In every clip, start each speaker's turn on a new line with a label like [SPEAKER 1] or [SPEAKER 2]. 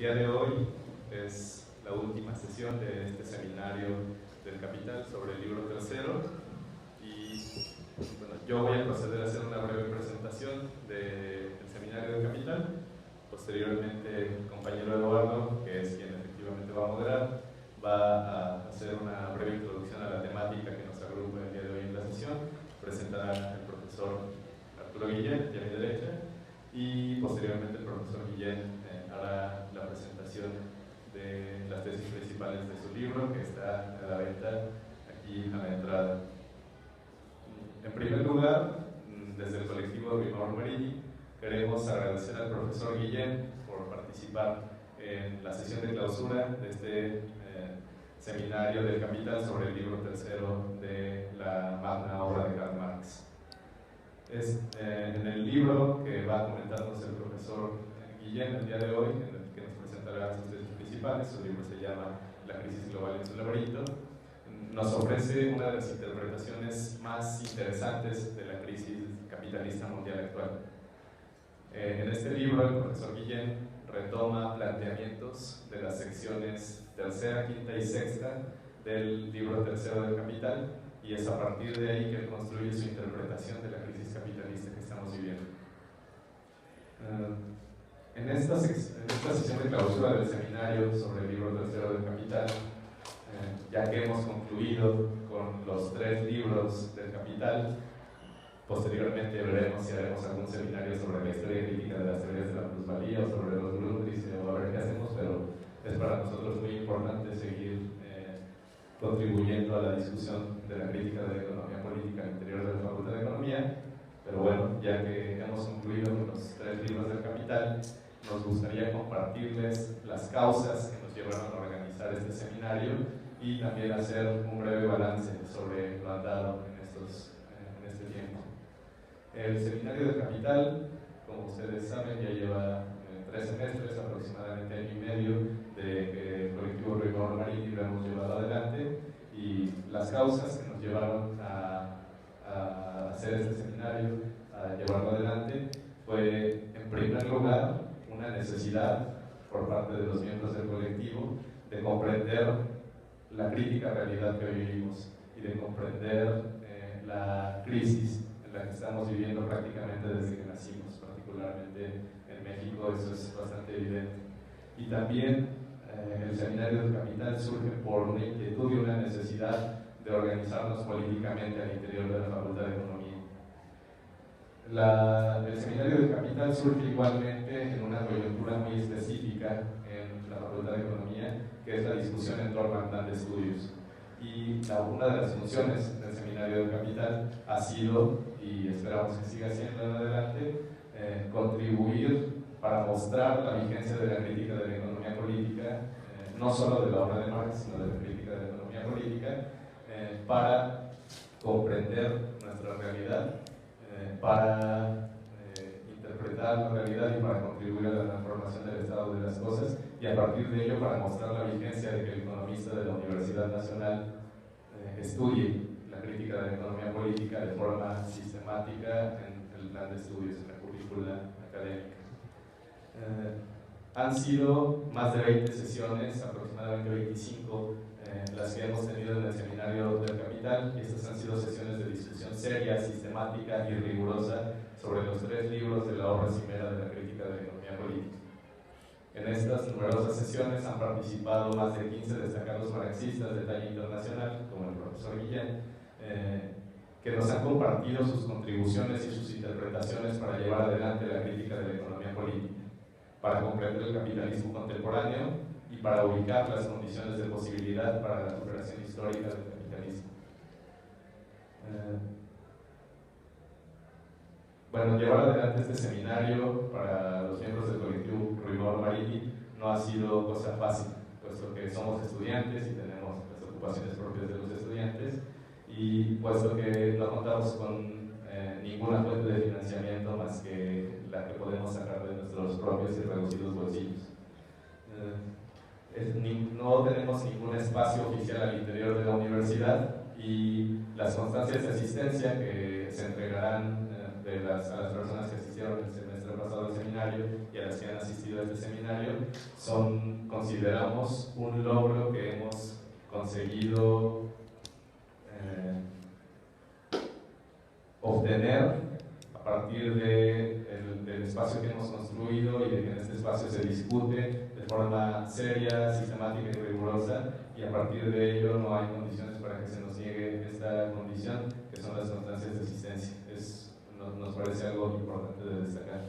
[SPEAKER 1] día de hoy es la última sesión de este seminario del Capital sobre el libro tercero y bueno, yo voy a proceder a hacer una breve presentación del seminario del Capital. Posteriormente el compañero Eduardo, que es quien efectivamente va a moderar, va a hacer una breve introducción a la temática que nos agrupa el día de hoy en la sesión. Presentará el profesor Arturo Guillén, de a mi derecha, y posteriormente el profesor Guillén hará la presentación de las tesis principales de su libro, que está a la venta aquí a la entrada. En primer lugar, desde el colectivo Rimor Maridi, queremos agradecer al profesor Guillén por participar en la sesión de clausura de este seminario del Capital sobre el libro tercero de la magna obra de Karl Marx. En el libro que va a comentarnos el profesor Guillén el día de hoy, en el que nos presentará sus tesis principales, su libro se llama La crisis global en su laberinto, nos ofrece una de las interpretaciones más interesantes de la crisis capitalista mundial actual. En este libro el profesor Guillén retoma planteamientos de las secciones tercera, quinta y sexta del libro tercero del Capital, y es a partir de ahí que él construye su interpretación de la crisis capitalista que estamos viviendo. En esta sesión de clausura del seminario sobre el libro tercero del Capital, ya que hemos concluido con los 3 libros del Capital, posteriormente veremos si haremos algún seminario sobre la historia crítica de las teorías de la plusvalía o sobre los Grundrisse, o a ver qué hacemos, pero es para nosotros muy importante seguir contribuyendo a la discusión de la crítica de la economía política al interior de la Facultad de Economía. Pero bueno, ya que hemos concluido con los 3 libros del Capital, nos gustaría compartirles las causas que nos llevaron a organizar este seminario y también hacer un breve balance sobre lo andado en este tiempo. El seminario del Capital, como ustedes saben, ya lleva 3 semestres, aproximadamente año y medio, de que el colectivo Rimor Maridi lo hemos llevado adelante, y las causas que nos llevaron a hacer este seminario, a llevarlo adelante, fue en primer lugar una necesidad por parte de los miembros del colectivo de comprender la crítica realidad que vivimos y de comprender la crisis en la que estamos viviendo prácticamente desde que nacimos, particularmente en México. Eso es bastante evidente. Y también el seminario del Capital surge por una inquietud y una necesidad de organizarnos políticamente al interior de la Facultad de Economía. El seminario del Capital surge igualmente en una coyuntura muy específica en la Facultad de Economía, que es la discusión en torno al plan de estudios. Y una de las funciones del seminario del Capital ha sido, y esperamos que siga siendo en adelante, contribuir para mostrar la vigencia de la crítica de la economía política, no solo de la obra de Marx, sino de la crítica de la economía política, para comprender nuestra realidad, para interpretar la realidad y para contribuir a la transformación del estado de las cosas, y a partir de ello para mostrar la vigencia de que el economista de la Universidad Nacional estudie la crítica de la economía política de forma sistemática en el plan de estudios, en la currícula académica. Han sido más de 20 sesiones, aproximadamente 25, las que hemos tenido en el seminario del Capital, y estas han sido sesiones de discusión seria, sistemática y rigurosa sobre los 3 libros de la obra cimera de la crítica de la economía política. En estas numerosas sesiones han participado más de 15 destacados marxistas de talla internacional, como el profesor Guillén, que nos han compartido sus contribuciones y sus interpretaciones para llevar adelante la crítica de la economía política, para comprender el capitalismo contemporáneo y para ubicar las condiciones de posibilidad para la superación histórica del capitalismo. Bueno, llevar adelante este seminario para los miembros del colectivo Rimor Maridi no ha sido cosa fácil, puesto que somos estudiantes y tenemos las ocupaciones propias de los estudiantes, y puesto que no contamos con ninguna fuente de financiamiento más que la que podemos sacar de nuestros propios y reducidos bolsillos. No tenemos ningún espacio oficial al interior de la universidad, y las constancias de asistencia que se entregarán a las personas que asistieron el semestre pasado el seminario y a las que han asistido a este seminario, consideramos un logro que hemos conseguido obtener a partir del espacio que hemos construido y de que en este espacio se discute de forma seria, sistemática y rigurosa, y a partir de ello no hay condiciones para que se nos niegue esta condición, que son las constancias de asistencia. Nos parece algo importante de destacar.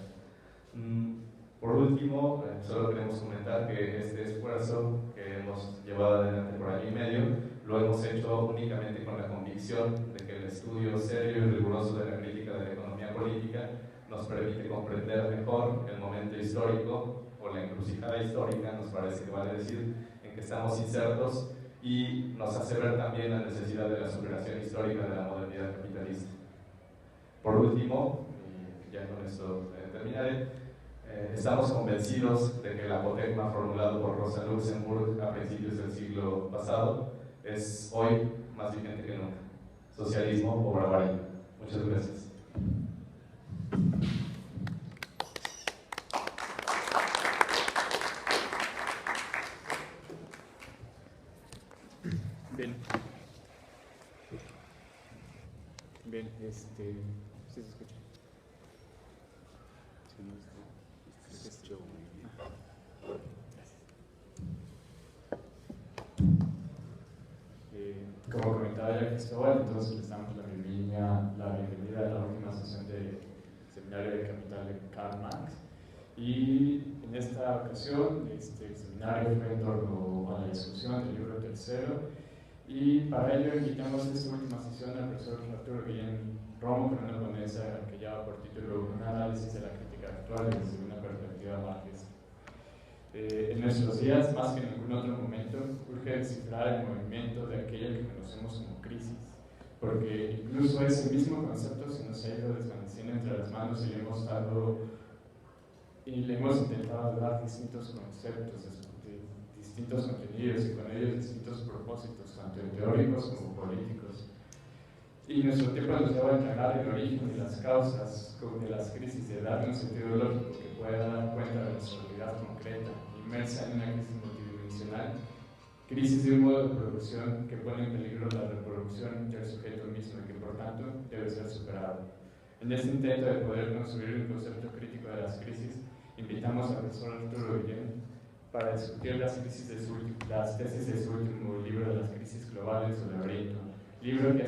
[SPEAKER 1] Por último, solo queremos comentar que este esfuerzo que hemos llevado adelante por año y medio lo hemos hecho únicamente con la convicción de que el estudio serio y riguroso de la crítica de la economía política nos permite comprender mejor el momento histórico o la encrucijada histórica, nos parece que vale decir, en que estamos insertos, y nos hace ver también la necesidad de la superación histórica de la modernidad capitalista. Por último, y ya con esto terminaré, estamos convencidos de que el apotegma formulado por Rosa Luxemburg a principios del siglo pasado es hoy más vigente que nunca: socialismo o barbarie. Muchas gracias.
[SPEAKER 2] Bien, ¿sí se escucha? Sí, se escucha muy bien. Gracias. Como comentaba ya Cristóbal, entonces les damos la bienvenida a la última sesión del Seminario de Capital de Karl Marx. Y en esta ocasión, el seminario fue en torno a la discusión del libro tercero. Y para ello invitamos a esta última sesión al profesor Arturo Guillén Romo con una ponencia que lleva por título Un análisis de la crítica actual desde una perspectiva marxista. En nuestros días, más que en ningún otro momento, urge descifrar el movimiento de aquello que conocemos como crisis, porque incluso ese mismo concepto se nos ha ido desvaneciendo entre las manos y le hemos intentado dar distintos conceptos, distintos contenidos y con ellos distintos propósitos, tanto teóricos como políticos. Y nuestro tiempo nos lleva a entregar el origen y las causas de las crisis, de darle un sentido lógico que pueda dar cuenta de nuestra realidad concreta, inmersa en una crisis multidimensional, crisis de un modo de producción que pone en peligro la reproducción del sujeto mismo y que por tanto debe ser superado. En este intento de poder construir un concepto crítico de las crisis, invitamos al profesor Arturo Guillén para discutir las tesis de su último libro de las crisis globales o laberinto, libro que ha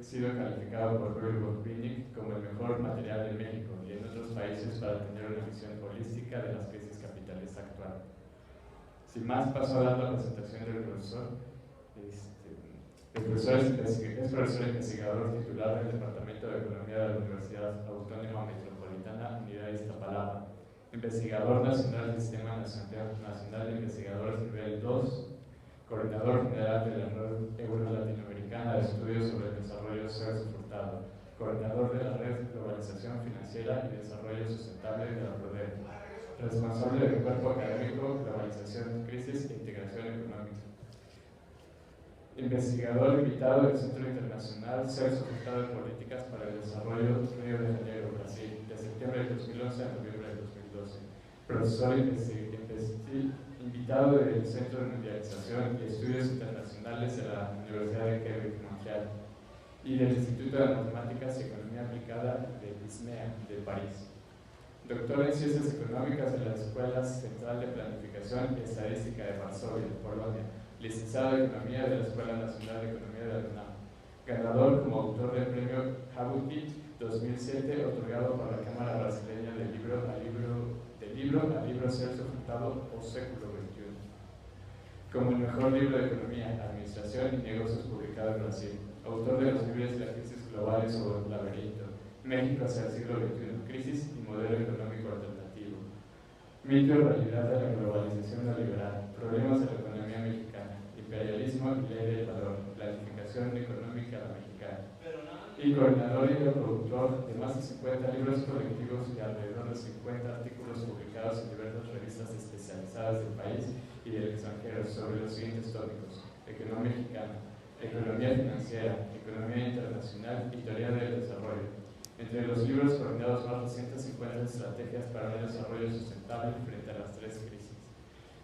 [SPEAKER 2] sido calificado por Rudolf Bukvinic como el mejor material en México y en otros países para tener una visión holística de las crisis capitales actuales. Sin más, paso a dar la presentación del profesor. El profesor es profesor investigador titular del Departamento de Economía de la Universidad Autónoma Metropolitana Unidad de Iztapalapa, investigador nacional del Sistema Nacional de Investigadores Nivel 2, coordinador general de la Red Euro-Latinoamericana de Estudios sobre el Desarrollo Socio-Furtado, coordinador de la Red Globalización Financiera y Desarrollo Sustentable de la PRODEP, responsable del Cuerpo Académico Globalización, Crisis e Integración Económica. Investigador invitado del Centro Internacional Socio-Furtado de Políticas para el Desarrollo Río de Janeiro, Brasil, de septiembre de 2011 a noviembre de 2012. Profesor invitado del Centro de Mundialización y Estudios Internacionales de la Universidad de Quebec, Montreal, y del Instituto de Matemáticas y Economía Aplicada de ISMEA de París. Doctor en Ciencias Económicas de la Escuela Central de Planificación y Estadística de Varsovia, Polonia. Licenciado en Economía de la Escuela Nacional de Economía de la UNAM. Ganador como autor del premio Jabuti 2007, otorgado por la Cámara Brasileña del Libro a Libro Celso Furtado o Século XXI. Como el mejor libro de Economía, Administración y Negocios publicado en Brasil. Autor de los libros de las crisis globales o laberinto, México hacia el siglo XXI, crisis y modelo económico alternativo. Mito y realidad de la globalización neoliberal, problemas de la economía mexicana, imperialismo y ley del valor, planificación económica a la mexicana. Y coordinador y productor de más de 50 libros colectivos y alrededor de 50 artículos publicados en diversas revistas especializadas del país y del extranjero sobre los siguientes tópicos: economía mexicana, economía financiera, economía internacional y teoría del desarrollo. Entre los libros coordinados más recientes se encuentran estrategias para el desarrollo sustentable frente a las tres crisis.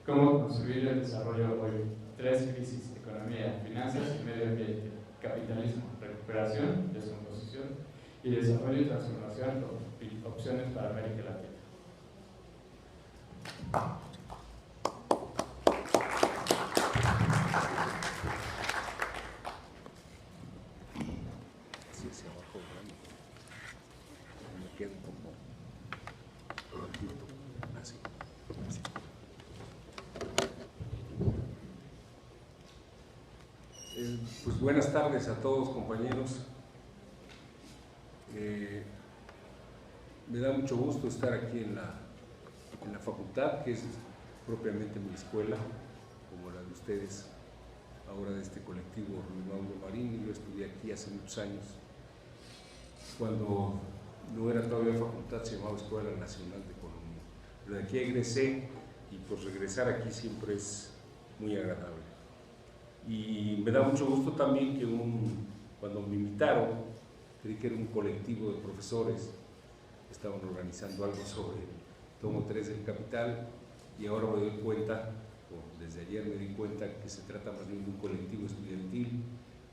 [SPEAKER 2] Cómo construir el desarrollo hoy. Tres crisis: economía, finanzas y medio ambiente. Capitalismo, recuperación, descomposición y desarrollo y transformación, opciones para América Latina.
[SPEAKER 3] Pues buenas tardes a todos, compañeros. Me da mucho gusto estar aquí en la facultad, que es propiamente mi escuela, como la de ustedes, ahora de este colectivo Mauro Marín. Yo estudié aquí hace muchos años. Cuando no era todavía facultad, se llamaba Escuela Nacional de Economía. Pero de aquí egresé, y pues regresar aquí siempre es muy agradable. Y me da mucho gusto también que cuando me invitaron, creí que era un colectivo de profesores, estaban organizando algo sobre el tomo 3 del Capital, y ahora me doy cuenta, o desde ayer me di cuenta, que se trata más bien de un colectivo estudiantil,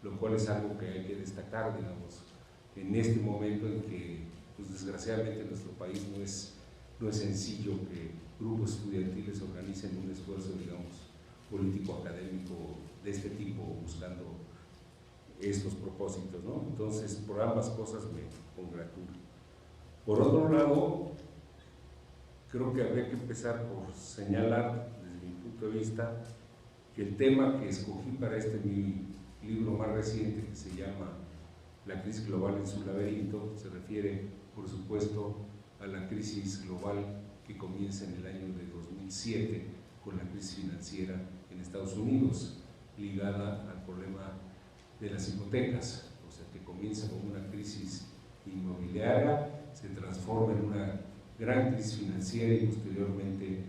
[SPEAKER 3] lo cual es algo que hay que destacar, digamos, en este momento en que, pues desgraciadamente en nuestro país no es sencillo que grupos estudiantiles organicen un esfuerzo, digamos, político-académico de este tipo, buscando estos propósitos, ¿no? Entonces, por ambas cosas me congratulo. Por otro lado, creo que habría que empezar por señalar, desde mi punto de vista, que el tema que escogí para mi libro más reciente, que se llama La crisis global en su laberinto, se refiere, por supuesto, a la crisis global que comienza en el año de 2007 con la crisis financiera en Estados Unidos, ligada al problema de las hipotecas, o sea, que comienza con una crisis inmobiliaria, se transforma en una gran crisis financiera y posteriormente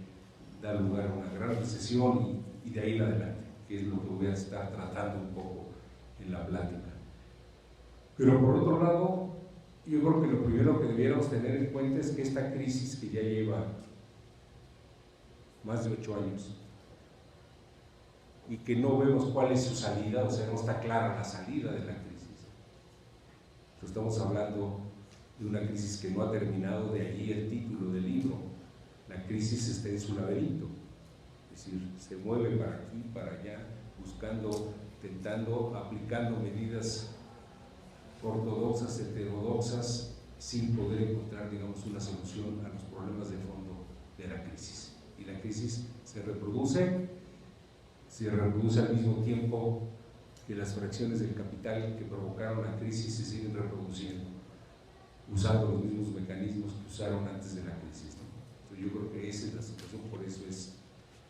[SPEAKER 3] da lugar a una gran recesión y de ahí en adelante, que es lo que voy a estar tratando un poco en la plática. Pero por otro lado, yo creo que lo primero que debiéramos tener en cuenta es que esta crisis, que ya lleva más de 8 años y que no vemos cuál es su salida, o sea, no está clara la salida de la crisis. Entonces, estamos hablando de una crisis que no ha terminado, de allí el título del libro. La crisis está en su laberinto, es decir, se mueve para aquí, para allá, buscando, tentando, aplicando medidas ortodoxas, heterodoxas, sin poder encontrar, digamos, una solución a los problemas de fondo de la crisis. Y la crisis se reproduce al mismo tiempo que las fracciones del capital que provocaron la crisis se siguen reproduciendo, usando los mismos mecanismos que usaron antes de la crisis, ¿no? Entonces, yo creo que esa es la situación, por eso es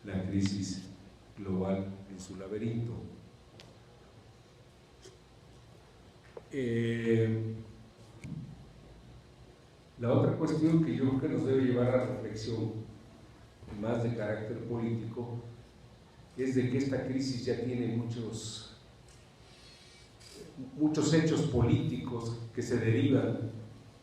[SPEAKER 3] la crisis global en su laberinto. La otra cuestión que yo creo que nos debe llevar a la reflexión, más de carácter político, es de que esta crisis ya tiene muchos hechos políticos que se derivan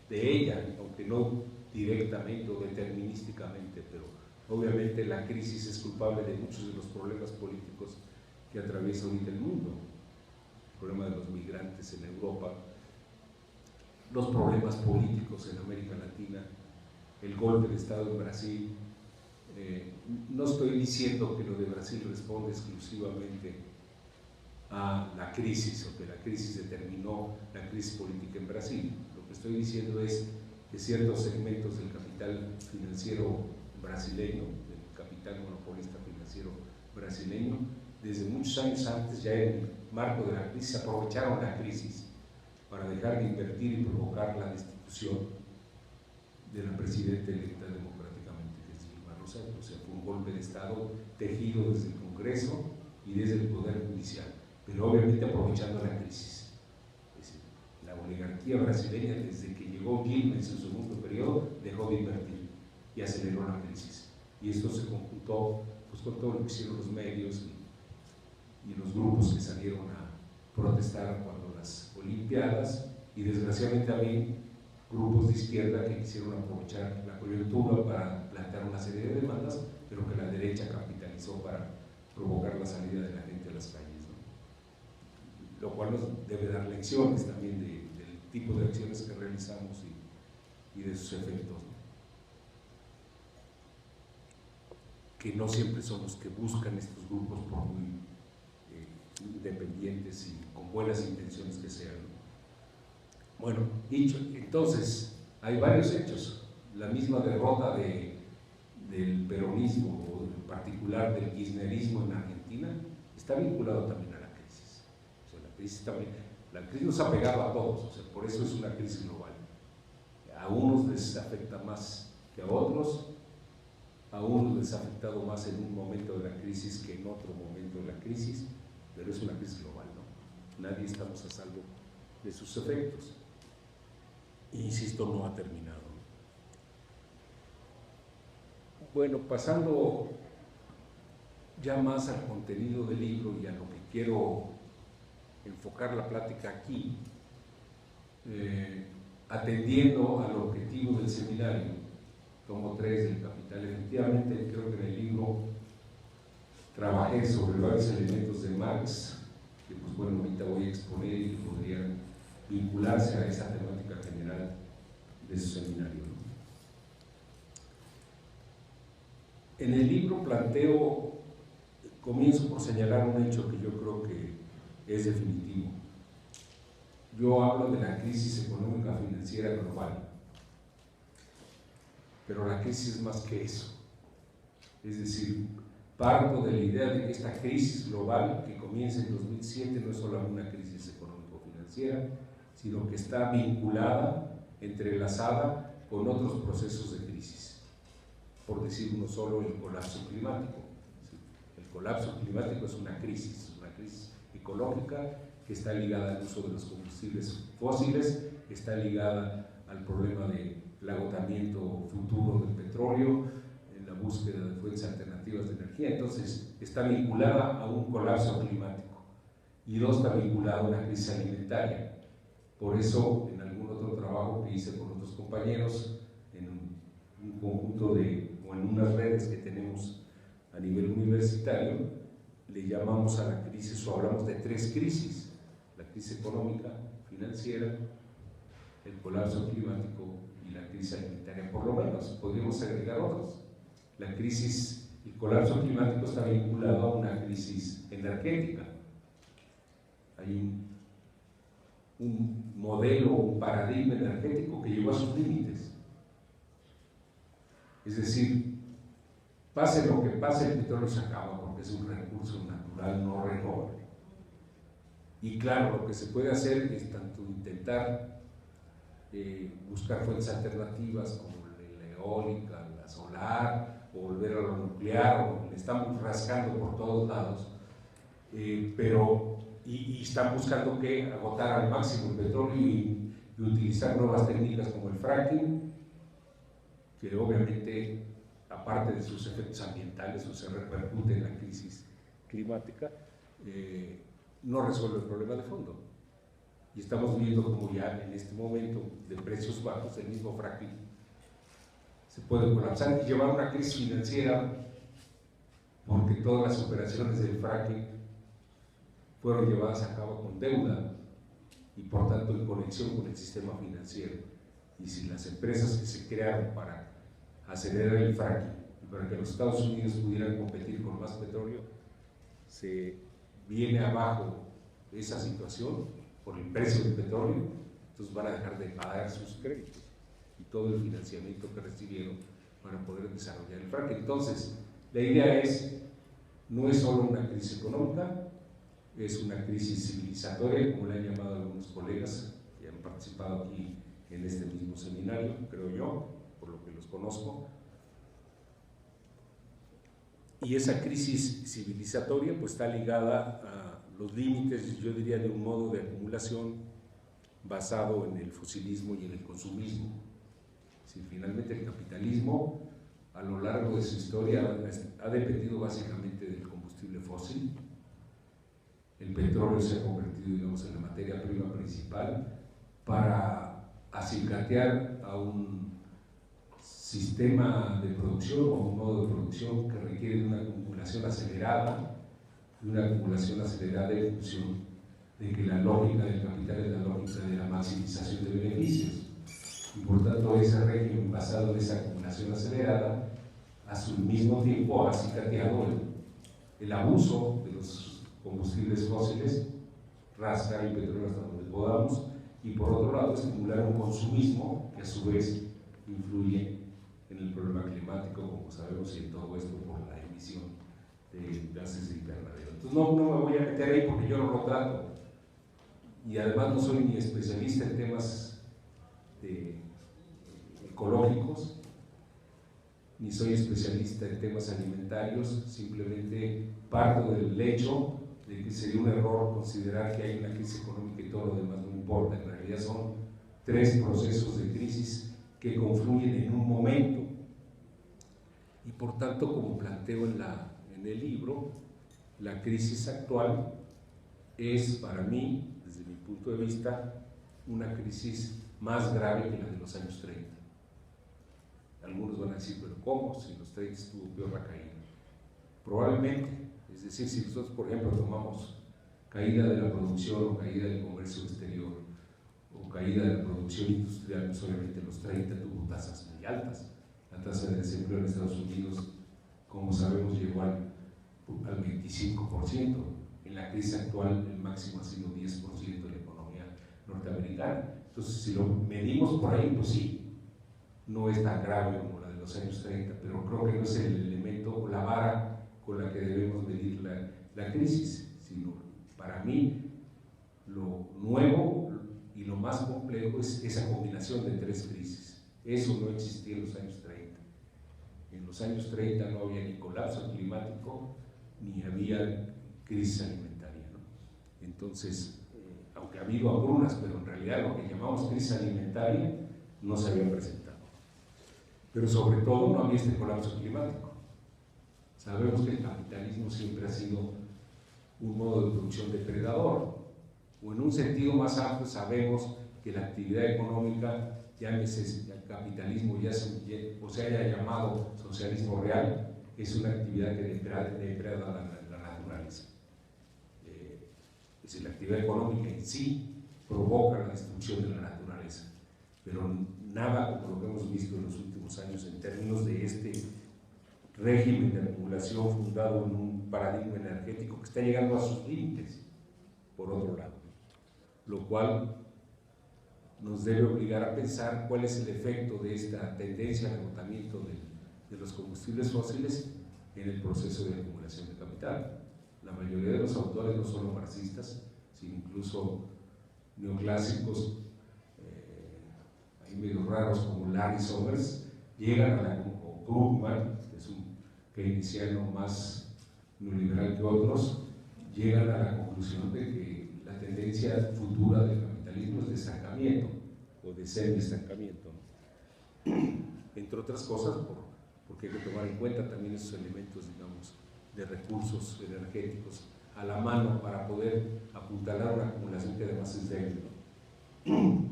[SPEAKER 3] de ella, aunque no directamente o determinísticamente, pero obviamente la crisis es culpable de muchos de los problemas políticos que atraviesa ahorita el mundo. El problema de los migrantes en Europa, los problemas políticos en América Latina, el golpe de Estado en Brasil. No estoy diciendo que lo de Brasil responde exclusivamente a la crisis o que la crisis determinó la crisis política en Brasil. Lo que estoy diciendo es que ciertos segmentos del capital financiero brasileño, del capital monopolista financiero brasileño, desde muchos años antes, ya en el marco de la crisis, aprovecharon la crisis para dejar de invertir y provocar la destitución de la presidenta electa democráticamente, que es Dilma Rousseff. O sea, fue un golpe de Estado tejido desde el Congreso y desde el Poder Judicial, pero obviamente aprovechando la crisis. Es decir, la oligarquía brasileña, desde que llegó Dilma en su segundo periodo, dejó de invertir y aceleró la crisis. Y esto se conjuntó pues, con todo lo que hicieron los medios y los grupos que salieron a protestar cuando las Olimpiadas, y desgraciadamente también grupos de izquierda que quisieron aprovechar la coyuntura para plantear una serie de demandas, pero que la derecha capitalizó para provocar la salida de la gente a las calles, ¿no? Lo cual nos debe dar lecciones también del tipo de acciones que realizamos y de sus efectos, ¿no? Que no siempre son los que buscan estos grupos, por muy independientes y con buenas intenciones que sean, ¿no? Bueno, dicho, entonces, hay varios hechos. La misma derrota del peronismo, o en particular del kirchnerismo en Argentina, está vinculado también a la crisis. O sea, la crisis nos ha pegado a todos, o sea, por eso es una crisis global. A unos les afecta más que a otros, a unos les ha afectado más en un momento de la crisis que en otro momento de la crisis, pero es una crisis global, ¿no? Nadie estamos a salvo de sus efectos. Insisto, no ha terminado. Bueno, pasando ya más al contenido del libro y a lo que quiero enfocar la plática aquí, atendiendo al objetivo del seminario, tomo 3 del Capital. Efectivamente, creo que en el libro trabajé sobre varios elementos de Marx, que pues bueno, ahorita voy a exponer y que podrían vincularse a esa temática general de su seminario, ¿no? En el libro comienzo por señalar un hecho que yo creo que es definitivo. Yo hablo de la crisis económica financiera global, pero la crisis es más que eso. Es decir, parto de la idea de que esta crisis global que comienza en 2007 no es solo una crisis económico-financiera, sino que está vinculada, entrelazada con otros procesos de crisis. Por decir uno solo, el colapso climático. El colapso climático es una crisis ecológica que está ligada al uso de los combustibles fósiles, está ligada al problema del agotamiento futuro del petróleo, en la búsqueda de fuentes alternativas de energía. Entonces, está vinculada a un colapso climático. Y 2, está vinculada a una crisis alimentaria. Por eso, en algún otro trabajo que hice con otros compañeros, en un conjunto o en unas redes que tenemos a nivel universitario, le llamamos a la crisis, o hablamos de 3 crisis: la crisis económica, financiera, el colapso climático y la crisis alimentaria. Por lo menos, podríamos agregar otros. El colapso climático está vinculado a una crisis energética. Hay un modelo, un paradigma energético que llegó a sus límites. Es decir, pase lo que pase, el petróleo se acaba porque es un recurso natural no renovable. Y claro, lo que se puede hacer es tanto intentar buscar fuentes alternativas como la eólica, la solar, o volver a lo nuclear, o le estamos rascando por todos lados, y están buscando que agotar al máximo el petróleo y utilizar nuevas técnicas como el fracking, que obviamente, aparte de sus efectos ambientales, o se repercute en la crisis climática, no resuelve el problema de fondo. Y estamos viendo como ya en este momento de precios bajos, el mismo fracking se puede colapsar y llevar a una crisis financiera, porque todas las operaciones del fracking fueron llevadas a cabo con deuda y por tanto en conexión con el sistema financiero. Y si las empresas que se crearon para acelerar el fracking y para que los Estados Unidos pudieran competir con más petróleo, se viene abajo esa situación por el precio del petróleo, entonces van a dejar de pagar sus créditos y todo el financiamiento que recibieron para poder desarrollar el fracking. Entonces, la idea no es solo una crisis económica, es una crisis civilizatoria, como le han llamado algunos colegas que han participado aquí en este mismo seminario, creo yo, por lo que los conozco. Y esa crisis civilizatoria pues está ligada a los límites, yo diría, de un modo de acumulación basado en el fosilismo y en el consumismo. Si finalmente el capitalismo a lo largo de su historia ha dependido básicamente del combustible fósil. El petróleo se ha convertido, digamos, en la materia prima principal para acicatear a un sistema de producción o un modo de producción que requiere de una acumulación acelerada, en función de que la lógica del capital es la lógica de la maximización de beneficios. Y por tanto ese régimen basado en esa acumulación acelerada a su mismo tiempo ha acicateado el abuso de los combustibles fósiles, rascar el petróleo hasta donde podamos, y por otro lado estimular un consumismo que a su vez influye en el problema climático, como sabemos, y en todo esto por la emisión de gases de invernadero. Entonces no me voy a meter ahí porque yo no lo trato, y además no soy ni especialista en temas ecológicos, ni soy especialista en temas alimentarios, simplemente parto del hecho de que sería un error considerar que hay una crisis económica y todo lo demás no importa. En realidad son tres procesos de crisis que confluyen en un momento, y por tanto, como planteo en el libro, la crisis actual es para mí, desde mi punto de vista, una crisis más grave que la de los años 30. Algunos van a decir, pero ¿cómo? Si en los 30 estuvo peor la caída. Probablemente, es decir, si nosotros, por ejemplo, tomamos caída de la producción o caída del comercio exterior o caída de la producción industrial, pues obviamente en los 30 tuvo tasas muy altas. La tasa de desempleo en Estados Unidos, como sabemos, llegó al 25%. En la crisis actual el máximo ha sido 10% de la economía norteamericana. Entonces, si lo medimos por ahí, pues sí, no es tan grave como la de los años 30, pero creo que no es el elemento o la vara con la que debemos medir la crisis, sino para mí lo nuevo y lo más complejo es esa combinación de tres crisis. Eso no existía en los años 30. En los años 30 no había ni colapso climático ni había crisis alimentaria, ¿no? Entonces, aunque ha habido hambrunas, pero en realidad lo que llamamos crisis alimentaria no se había presentado. Pero sobre todo no había este colapso climático. Sabemos que el capitalismo siempre ha sido un modo de producción depredador, o en un sentido más amplio sabemos que la actividad económica, llámese el capitalismo o se haya llamado socialismo real, es una actividad que depreda la naturaleza. Es decir, la actividad económica en sí provoca la destrucción de la naturaleza, pero nada como lo que hemos visto en los últimos años en términos de este régimen de acumulación fundado en un paradigma energético que está llegando a sus límites, por otro lado, lo cual nos debe obligar a pensar cuál es el efecto de esta tendencia al agotamiento de los combustibles fósiles en el proceso de acumulación de capital. La mayoría de los autores, no solo marxistas, sino incluso neoclásicos, hay medio raros como Larry Summers, llegan o Krugman, que es un keynesiano más neoliberal que otros, llegan a la conclusión de que la tendencia futura del capitalismo es de estancamiento o de semi-estancamiento, ¿no? Entre otras cosas, porque hay que tomar en cuenta también esos elementos, digamos, de recursos energéticos a la mano para poder apuntalar una acumulación que además es débil, ¿no?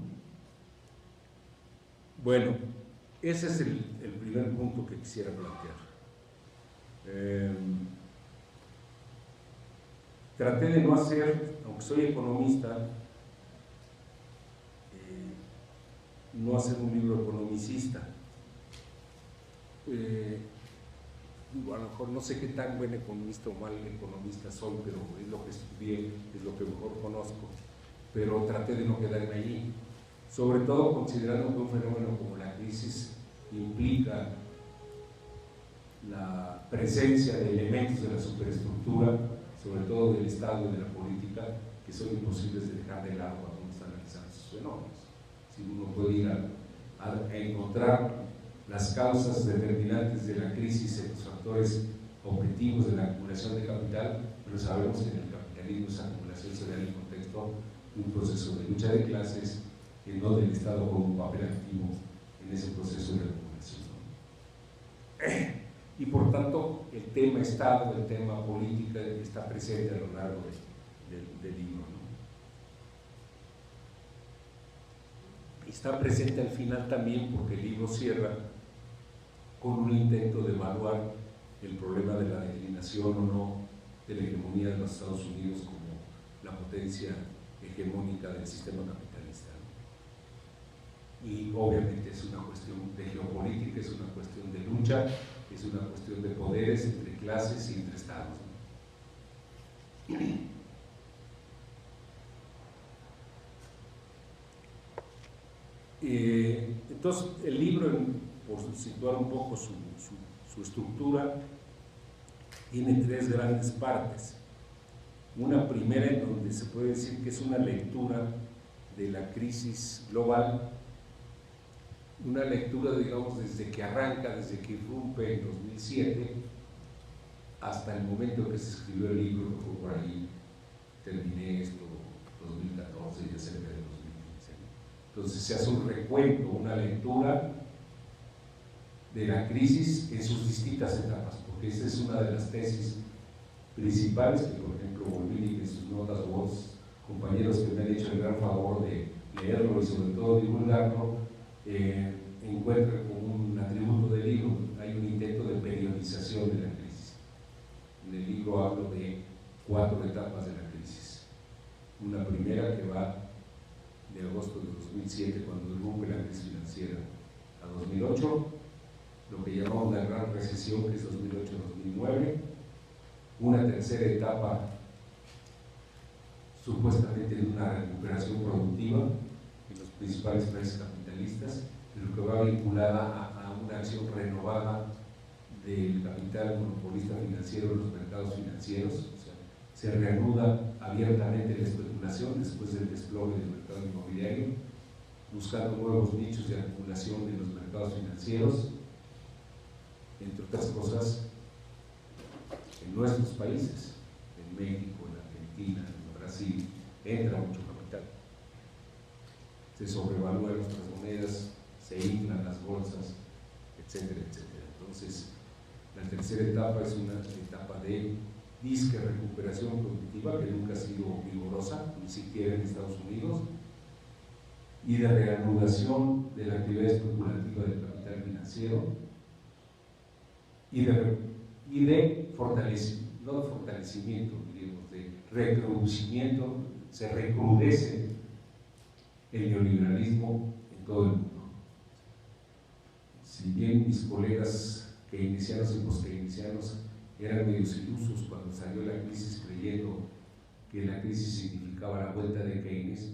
[SPEAKER 3] Bueno, ese es el primer punto que quisiera plantear. Traté de no hacer, aunque soy economista, no hacer un libro economicista. A lo mejor no sé qué tan buen economista o mal economista soy, pero es lo que estudié, es lo que mejor conozco, pero traté de no quedarme allí, sobre todo considerando que un fenómeno como la crisis implica la presencia de elementos de la superestructura, sobre todo del Estado y de la política, que son imposibles de dejar de lado cuando uno está analizando sus fenómenos. Si uno puede ir a encontrar las causas determinantes de la crisis en los factores objetivos de la acumulación de capital, pero sabemos que en el capitalismo esa acumulación se da en el contexto de un proceso de lucha de clases en donde el Estado juega un papel activo en ese proceso de acumulación, ¿no? Y por tanto el tema Estado, el tema política está presente a lo largo del libro, ¿no? está presente al final también porque el libro cierra con un intento de evaluar el problema de la declinación o no de la hegemonía de los Estados Unidos como la potencia hegemónica del sistema capitalista, ¿no? Y obviamente es una cuestión de geopolítica, es una cuestión de lucha, es una cuestión de poderes entre clases y entre estados, ¿no? Entonces, el libro, por situar un poco su estructura, tiene tres grandes partes. Una primera en donde se puede decir que es una lectura de la crisis global, una lectura, digamos, desde que arranca, desde que irrumpe en 2007 hasta el momento en que se escribió el libro, que fue por ahí, terminé esto 2014 y ya cerca de 2015. Entonces se hace un recuento, una lectura de la crisis en sus distintas etapas, porque esta es una de las tesis principales que, por ejemplo, Bolvini, en sus notas, vos, compañeros que me han hecho el gran favor de leerlo y sobre todo divulgarlo, encuentran como un atributo del libro. Hay un intento de periodización de la crisis. En el libro hablo de 4 etapas de la crisis. Una primera que va de agosto de 2007, cuando irrumpe la crisis financiera, a 2008, lo que llamamos la gran recesión, que es 2008-2009, una tercera etapa supuestamente de una recuperación productiva en los principales países capitalistas, pero que va vinculada a una acción renovada del capital monopolista financiero en los mercados financieros. O sea, se reanuda abiertamente la especulación después del desplome del mercado inmobiliario, buscando nuevos nichos de acumulación en los mercados financieros, entre otras cosas en nuestros países, en México, en Argentina, en Brasil, entra mucho capital, se sobrevalúan nuestras monedas, se inflan las bolsas, etcétera, etcétera. Entonces, la tercera etapa es una etapa de disque recuperación productiva que nunca ha sido vigorosa, ni siquiera en Estados Unidos, y de reanudación de la actividad especulativa del capital financiero y de fortalecimiento, no de fortalecimiento, diríamos, de recrudecimiento. Se recrudece el neoliberalismo en todo el mundo. Si bien mis colegas keynesianos y post-keynesianos eran medios ilusos cuando salió la crisis creyendo que la crisis significaba la vuelta de Keynes,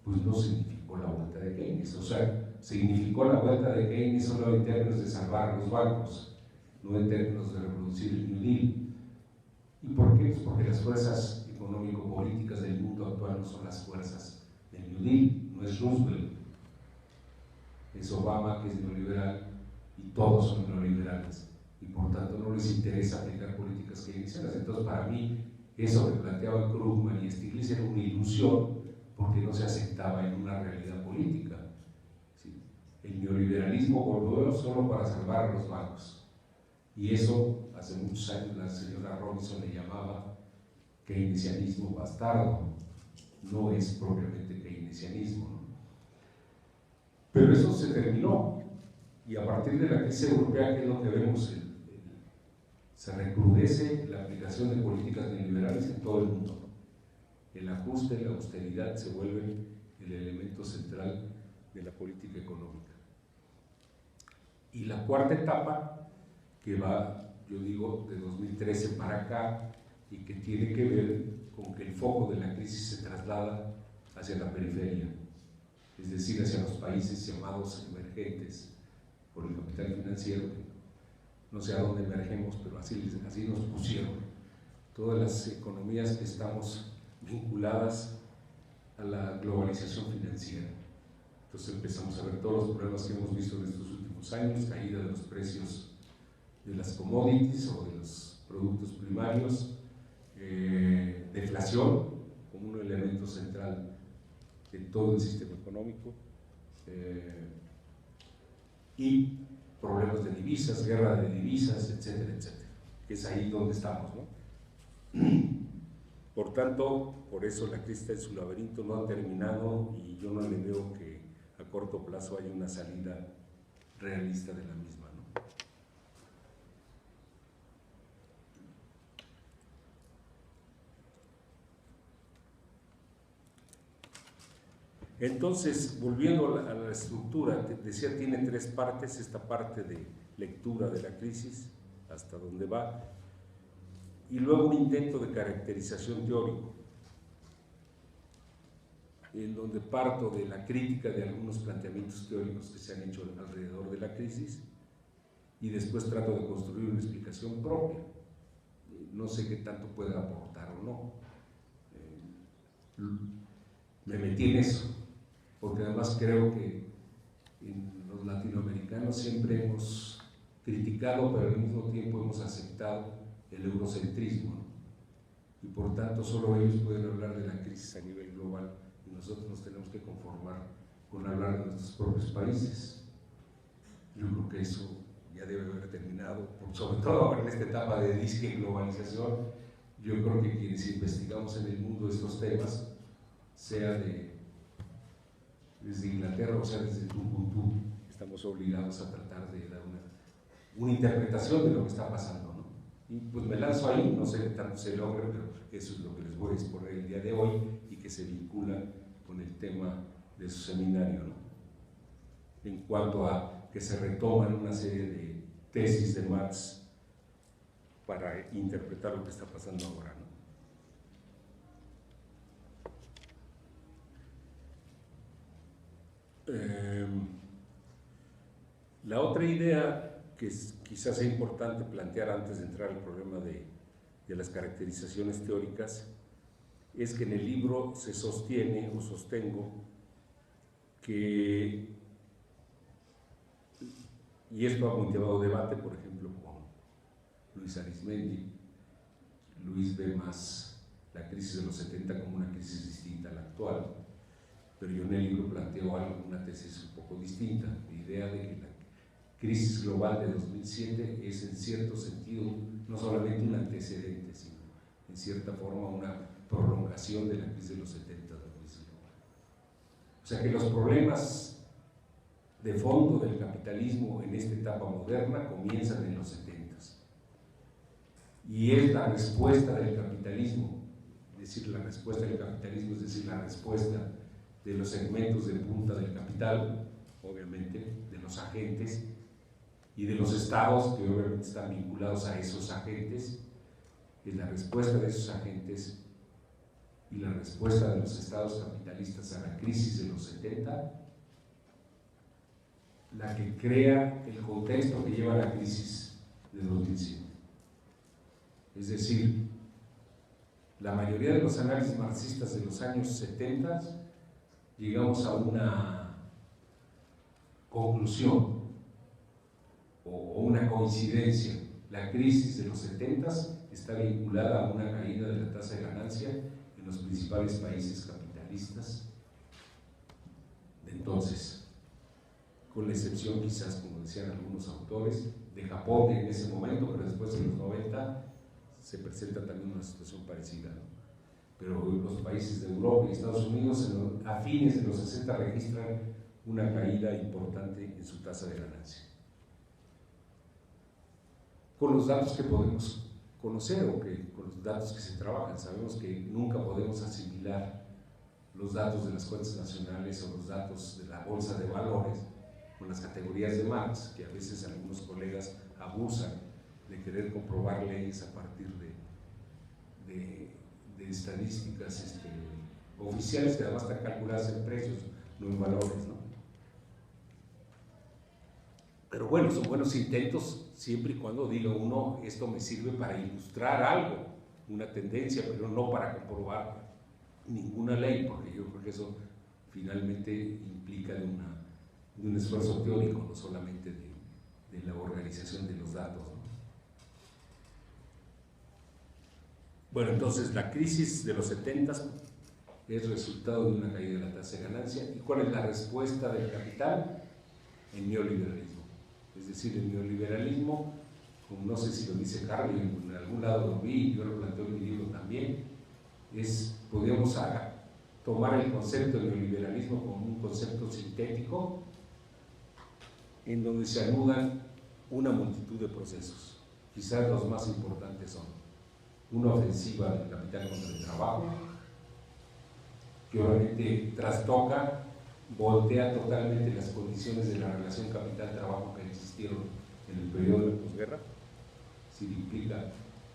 [SPEAKER 3] pues no significó la vuelta de Keynes. O sea, significó la vuelta de Keynes solo en términos de salvar los bancos, no en términos de reproducir el New Deal. ¿Y por qué? Pues porque las fuerzas económico-políticas del mundo actual no son las fuerzas del New Deal, no es Roosevelt, es Obama, que es neoliberal, y todos son neoliberales, y por tanto no les interesa aplicar políticas keynesianas. Entonces, para mí, eso que planteaban Krugman y Stiglitz era una ilusión, porque no se aceptaba en una realidad política. ¿Sí? El neoliberalismo volvió solo para salvar a los bancos, y eso hace muchos años la señora Robinson le llamaba keynesianismo bastardo. No es propiamente keynesianismo, ¿no? Pero eso se terminó, y a partir de la crisis europea, que es lo que vemos, se recrudece la aplicación de políticas neoliberales en todo el mundo. El ajuste y la austeridad se vuelven el elemento central de la política económica. Y la cuarta etapa, que va, yo digo, de 2013 para acá, y que tiene que ver con que el foco de la crisis se traslada hacia la periferia, es decir, hacia los países llamados emergentes por el capital financiero. No sé a dónde emergemos, pero así nos pusieron. Todas las economías que estamos vinculadas a la globalización financiera. Entonces empezamos a ver todos los problemas que hemos visto en estos últimos años: caída de los precios de las commodities o de los productos primarios, deflación como un elemento central de todo el sistema económico, y problemas de divisas, guerra de divisas, etcétera, etcétera, que es ahí donde estamos, ¿no? Por tanto, por eso la crisis en su laberinto no ha terminado, y yo no le veo que a a corto plazo haya una salida realista de la misma, ¿no? Entonces, volviendo a la estructura, decía, tiene tres partes: esta parte de lectura de la crisis, hasta dónde va, y luego un intento de caracterización teórico, en donde parto de la crítica de algunos planteamientos teóricos que se han hecho alrededor de la crisis, y después trato de construir una explicación propia. No sé qué tanto pueda aportar o no. Me metí en eso, porque además creo que los latinoamericanos siempre hemos criticado, pero al mismo tiempo hemos aceptado el eurocentrismo, ¿no? Y por tanto solo ellos pueden hablar de la crisis a nivel global, y nosotros nos tenemos que conformar con hablar de nuestros propios países. Yo creo que eso ya debe haber terminado, sobre todo ahora en esta etapa de disque globalización. Yo creo que quienes investigamos en el mundo estos temas, sea desde Inglaterra o sea desde Tumbutú, estamos obligados a tratar de dar una interpretación de lo que está pasando, ¿no? Y pues me lanzo ahí, no sé qué tanto se logra, pero eso es lo que les voy a exponer el día de hoy y que se vincula con el tema de su seminario, ¿no? En cuanto a que se retoman una serie de tesis de Marx para interpretar lo que está pasando ahora, ¿no? La otra idea que quizás sea importante plantear antes de entrar al problema de las caracterizaciones teóricas es que en el libro se sostiene o sostengo que, y esto ha motivado debate, por ejemplo, con Luis Arizmendi. Luis ve más la crisis de los 70 como una crisis distinta a la actual, pero yo en el libro planteo una tesis un poco distinta, la idea de que la crisis global de 2007 es en cierto sentido no solamente un antecedente, sino en cierta forma una prolongación de la crisis de los 70 de la crisis global. O sea que los problemas de fondo del capitalismo en esta etapa moderna comienzan en los 70 y es la respuesta del capitalismo, es decir, la respuesta del capitalismo, es decir, la respuesta de los segmentos de punta del capital, obviamente, de los agentes y de los estados que obviamente están vinculados a esos agentes, es la respuesta de esos agentes y la respuesta de los estados capitalistas a la crisis de los 70, la que crea el contexto que lleva a la crisis de 2007. Es decir, la mayoría de los análisis marxistas de los años 70 llegamos a una conclusión o una coincidencia. La crisis de los 70 está vinculada a una caída de la tasa de ganancia en los principales países capitalistas de entonces, con la excepción quizás, como decían algunos autores, de Japón en ese momento, pero después de los 90 se presenta también una situación parecida, ¿no? Pero los países de Europa y Estados Unidos a fines de los 60 registran una caída importante en su tasa de ganancia. Con los datos que podemos conocer o con los datos que se trabajan, sabemos que nunca podemos asimilar los datos de las cuentas nacionales o los datos de la bolsa de valores con las categorías de Marx, que a veces algunos colegas abusan de querer comprobar leyes a partir de estadísticas oficiales que además están calculadas en precios, no en valores, ¿no? Pero bueno, son buenos intentos siempre y cuando diga uno, esto me sirve para ilustrar algo, una tendencia, pero no para comprobar ninguna ley, porque yo creo que eso finalmente implica de un esfuerzo teórico, no solamente de la organización de los datos, ¿no? Bueno, entonces la crisis de los 70 es resultado de una caída de la tasa de ganancia. ¿Y cuál es la respuesta del capital? El neoliberalismo. Es decir, el neoliberalismo, como no sé si lo dice Harvey, en algún lado lo vi, yo lo planteo en mi libro también, podríamos tomar el concepto del neoliberalismo como un concepto sintético en donde se anudan una multitud de procesos. Quizás los más importantes son una ofensiva del capital contra el trabajo, que obviamente trastoca, voltea totalmente las condiciones de la relación capital-trabajo que existieron en el periodo de posguerra. Si implica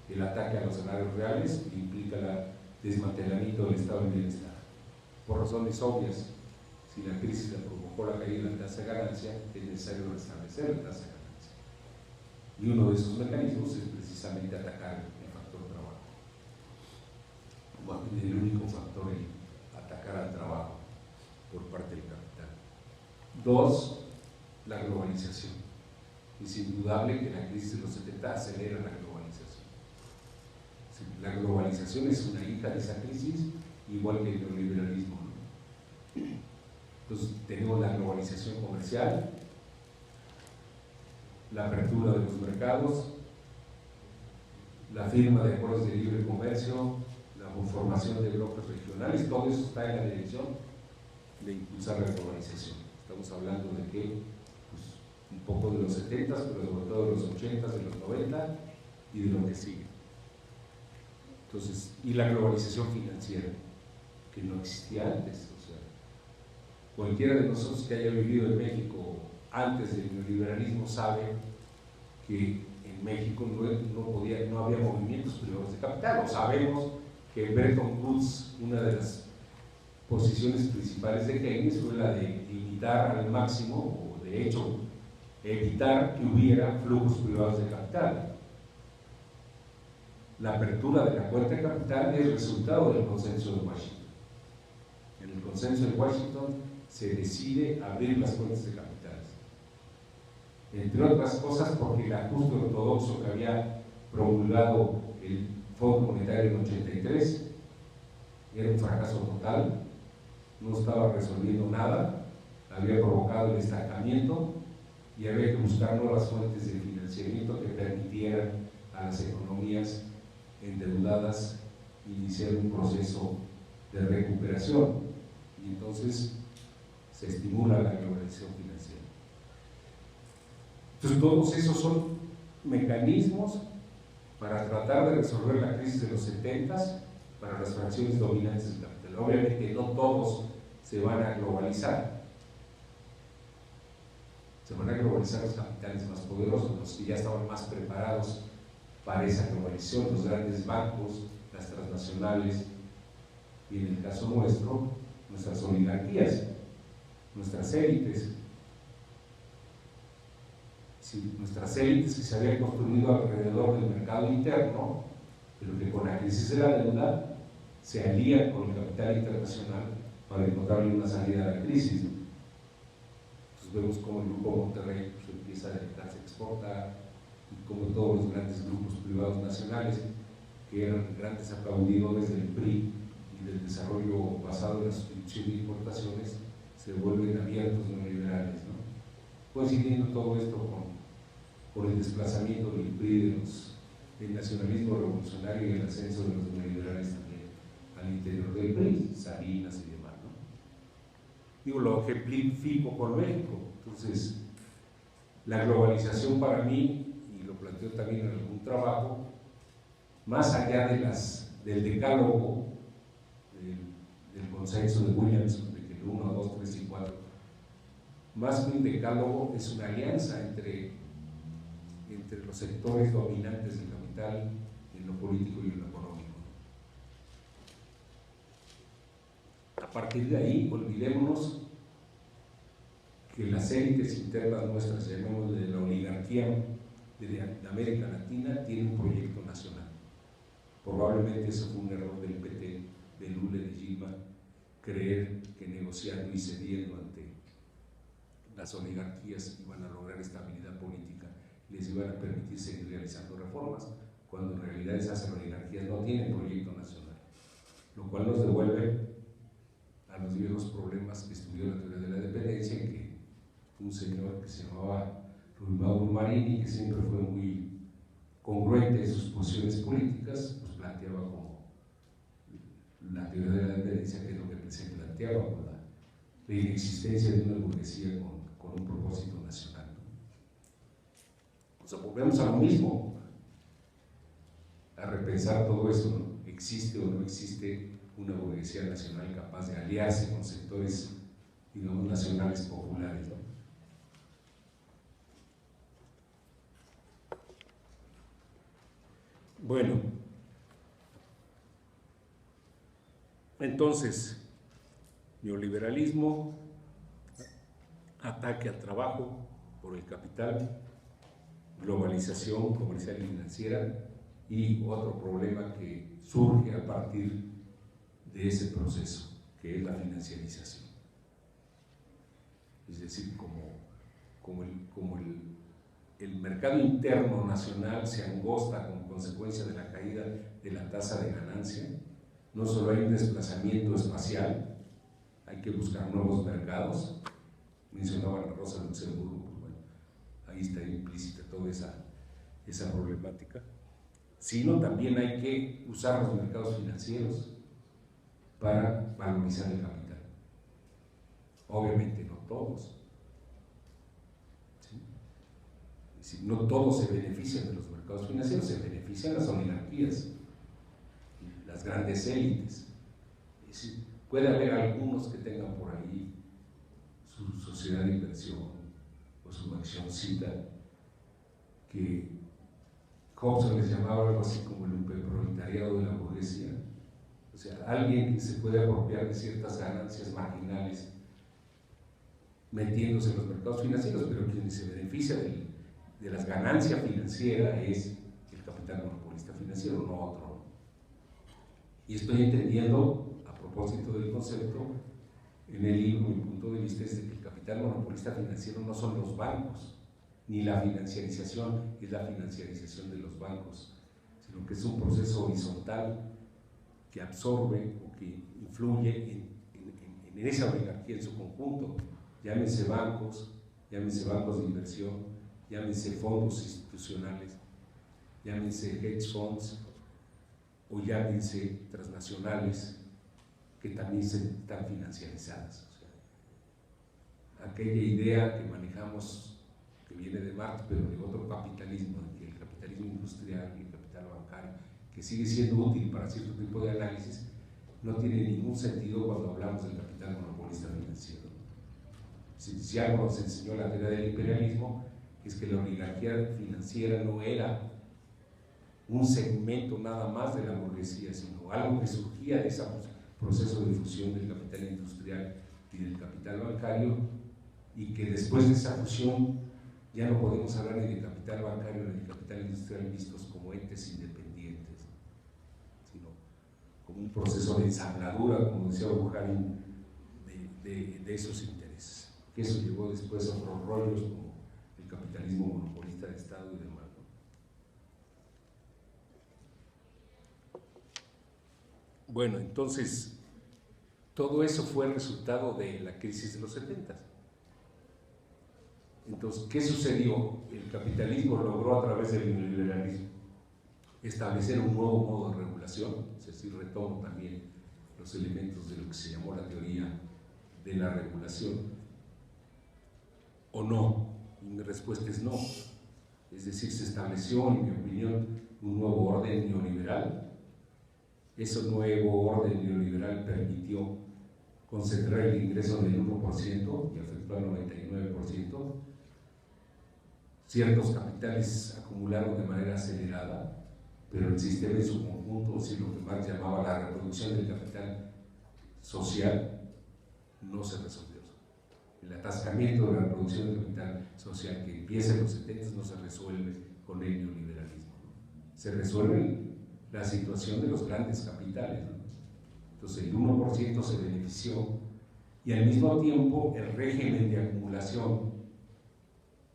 [SPEAKER 3] el ataque a los salarios reales, implica el desmantelamiento del estado de bienestar. Por razones obvias, si la crisis la provocó la caída de la tasa de ganancia, es necesario restablecer la tasa de ganancia. Y uno de esos mecanismos es precisamente atacar el factor trabajo. Bueno, el único factor es atacar al trabajo por parte del capital. Dos, la globalización. Es indudable que la crisis de los 70 acelera la globalización. La globalización es una hija de esa crisis, igual que el neoliberalismo, ¿no? Entonces tenemos la globalización comercial, la apertura de los mercados, la firma de acuerdos de libre comercio, la conformación de bloques regionales. Todo eso está en la dirección de impulsar la globalización. Estamos hablando de que pues, un poco de los 70, pero sobre todo de los 80, de los 90 y de lo que sigue. Entonces, y la globalización financiera, que no existía antes. O sea, cualquiera de nosotros que haya vivido en México antes del neoliberalismo sabe que en México no había movimientos privados de capital. O sabemos que en Bretton Woods una de las posiciones principales de Keynes fue la de limitar al máximo, o de hecho evitar que hubiera flujos privados de capital. La apertura de la cuenta de capital es resultado del consenso de Washington. En el consenso de Washington se decide abrir las cuentas de capitales, entre otras cosas porque el ajuste ortodoxo que había promulgado el Fondo Monetario en 83 era un fracaso total, no estaba resolviendo nada, había provocado el estancamiento y había que buscar nuevas fuentes de financiamiento que permitieran a las economías endeudadas iniciar un proceso de recuperación, y entonces se estimula la globalización financiera. Entonces todos esos son mecanismos para tratar de resolver la crisis de los 70 para las fracciones dominantes del capital. Obviamente no todos se van a globalizar, se van a globalizar los capitales más poderosos, los que ya estaban más preparados para esa globalización, los grandes bancos, las transnacionales, y en el caso nuestro, nuestras oligarquías, nuestras élites. Sí, nuestras élites que se habían construido alrededor del mercado interno, pero que con la crisis de la deuda se alían con el capital internacional para encontrarle una salida a la crisis. Entonces vemos cómo el Grupo Monterrey pues, empieza a dedicarse a exportar, y como todos los grandes grupos privados nacionales que eran grandes aplaudidores del PRI y del desarrollo basado en la sustitución de importaciones se vuelven abiertos neoliberales, ¿no? Coincidiendo todo esto con el desplazamiento del PRI del nacionalismo revolucionario y el ascenso de los neoliberales también al interior del PRI, Salinas y demás, ¿no? Digo, lo ejemplifico con México. Entonces, la globalización para mí, y lo planteo también en algún trabajo, más allá del decálogo del consenso de Williams, de que el 1, 2, 3 y 4, más que un decálogo es una alianza entre los sectores dominantes del capital en lo político y en lo económico. A partir de ahí, olvidémonos que las élites internas nuestras, llamémosle de la oligarquía de América Latina, tienen un proyecto nacional. Probablemente eso fue un error del PT, de Lula y de Gilman, creer que negociando y cediendo ante las oligarquías iban a lograr estabilidad política, les iban a permitir seguir realizando reformas, cuando en realidad esas oligarquías no tienen proyecto nacional, lo cual nos devuelve a los viejos problemas que estudió la teoría de la dependencia, en que un señor que se llamaba Rui Mauro Marini, que siempre fue muy congruente en sus posiciones políticas, pues planteaba como la teoría de la dependencia, que es lo que se planteaba con la inexistencia de una burguesía con un propósito nacional, ¿no? O sea, volvemos a lo mismo, a repensar todo esto, ¿no? ¿Existe o no existe una burguesía nacional capaz de aliarse con sectores, digamos, nacionales populares, ¿no? Bueno, entonces, neoliberalismo, ataque al trabajo por el capital, globalización comercial y financiera, y otro problema que surge a partir de ese proceso, que es la financiarización. Es decir, como el mercado interno nacional se angosta como consecuencia de la caída de la tasa de ganancia, no solo hay un desplazamiento espacial, hay que buscar nuevos mercados. Mencionaba la Rosa de Luxemburgo, pues bueno, ahí está implícita toda esa problemática, sino también hay que usar los mercados financieros para valorizar el capital. Obviamente no todos, ¿sí? Es decir, no todos se benefician de los mercados financieros, se benefician las oligarquías, las grandes élites. Es decir, puede haber algunos que tengan por ahí su sociedad de inversión o su accioncita, que Hobson les llamaba algo así como el proletariado de la burguesía. O sea, alguien que se puede apropiar de ciertas ganancias marginales metiéndose en los mercados financieros, pero quien se beneficia de las ganancias financieras es el capital monopolista financiero, no otro. Y estoy entendiendo, a propósito del concepto, en el libro, mi punto de vista es de que el capital monopolista financiero no son los bancos, ni la financiarización es la financiarización de los bancos, sino que es un proceso horizontal que absorbe o que influye en esa oligarquía en su conjunto. Llámense bancos de inversión, llámense fondos institucionales, llámense hedge funds o llámense transnacionales que también están financiarizadas. O sea, aquella idea que manejamos, que viene de Marx, pero de otro capitalismo, que el capitalismo industrial y el capital bancario, que sigue siendo útil para cierto tipo de análisis, no tiene ningún sentido cuando hablamos del capital monopolista financiero. Si algo nos enseñó la teoría del imperialismo, es que la oligarquía financiera no era un segmento nada más de la burguesía, sino algo que surgía de ese proceso de fusión del capital industrial y del capital bancario, y que después de esa fusión ya no podemos hablar ni de capital bancario ni de capital industrial vistos como entes independientes, sino como un proceso de ensambladura, como decía Bujarin, de esos intereses, que eso llevó después a otros rollos como el capitalismo monopolista de Estado y demás, ¿no? Bueno, entonces, todo eso fue el resultado de la crisis de los 70. Entonces, ¿qué sucedió? El capitalismo logró a través del neoliberalismo establecer un nuevo modo de regulación, es decir, retomo también los elementos de lo que se llamó la teoría de la regulación, ¿o no? Y mi respuesta es no. Es decir, se estableció, en mi opinión, un nuevo orden neoliberal. Ese nuevo orden neoliberal permitió concentrar el ingreso en el 1% y afectó al 99%. Ciertos capitales acumularon de manera acelerada, pero el sistema en su conjunto, es decir, lo que Marx llamaba la reproducción del capital social, no se resolvió. El atascamiento de la reproducción del capital social que empieza en los 70 no se resuelve con el neoliberalismo, ¿no? Se resuelve la situación de los grandes capitales, ¿no? Entonces el 1% se benefició y al mismo tiempo el régimen de acumulación,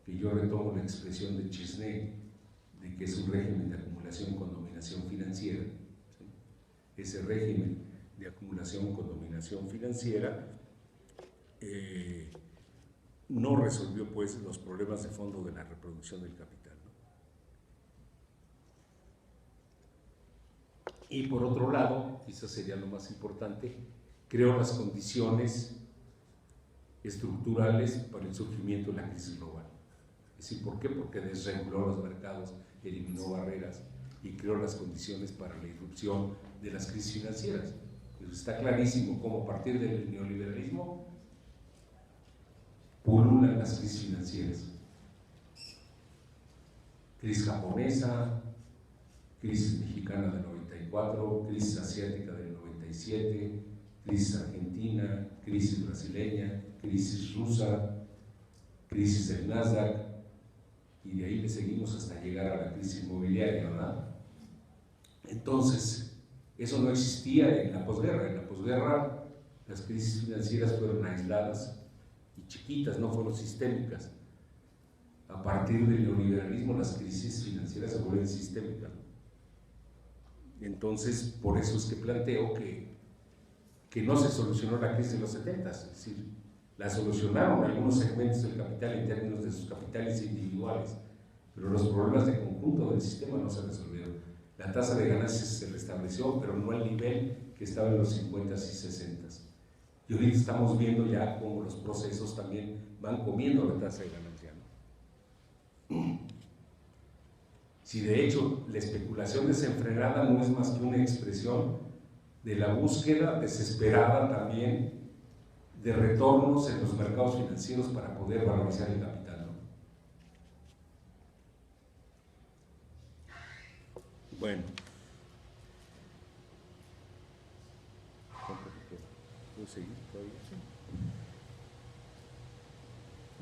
[SPEAKER 3] que yo retomo la expresión de Chisney, de que es un régimen de acumulación con dominación financiera, ¿sí? Ese régimen de acumulación con dominación financiera no resolvió pues los problemas de fondo de la reproducción del capital, ¿no? Y por otro lado, quizás sería lo más importante, creó las condiciones estructurales para el surgimiento de la crisis global. Es decir, ¿por qué? Porque desreguló los mercados, eliminó barreras y creó las condiciones para la irrupción de las crisis financieras. Pues está clarísimo cómo a partir del neoliberalismo pululan las crisis financieras. Crisis japonesa, crisis mexicana del 94, crisis asiática del 97, crisis argentina, crisis brasileña, crisis rusa, crisis del Nasdaq, y de ahí le seguimos hasta llegar a la crisis inmobiliaria, ¿verdad? Entonces, eso no existía en la posguerra. En la posguerra las crisis financieras fueron aisladas y chiquitas, no fueron sistémicas. A partir del neoliberalismo las crisis financieras se vuelven sistémicas. Entonces, por eso es que planteo que no se solucionó la crisis de los 70, es decir, la solucionaron algunos segmentos del capital en términos de sus capitales individuales, pero los problemas de conjunto del sistema no se resolvieron. La tasa de ganancias se restableció, pero no al nivel que estaba en los 50s y 60s. Y ahorita estamos viendo ya cómo los procesos también van comiendo la tasa de ganancia, ¿no? Si de hecho la especulación desenfrenada no es más que una expresión de la búsqueda desesperada también de retornos en los mercados financieros para poder valorizar el capital, ¿no? Bueno. ¿Puedo seguir todavía?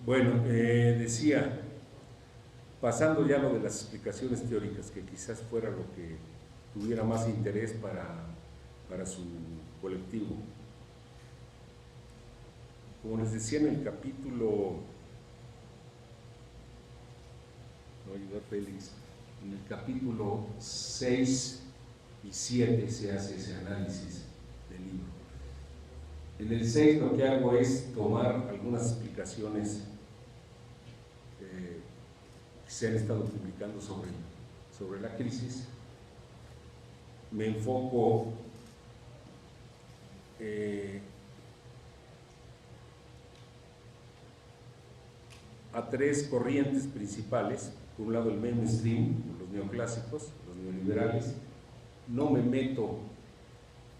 [SPEAKER 3] Bueno, decía, pasando ya lo de las explicaciones teóricas, que quizás fuera lo que tuviera más interés para su colectivo. Como les decía en el capítulo, no ayudar Félix, en el capítulo 6 y 7 se hace ese análisis del libro. En el 6 lo que hago es tomar algunas explicaciones que se han estado publicando sobre la crisis. Me enfoco a tres corrientes principales. Por un lado el mainstream, los neoclásicos, los neoliberales. No me meto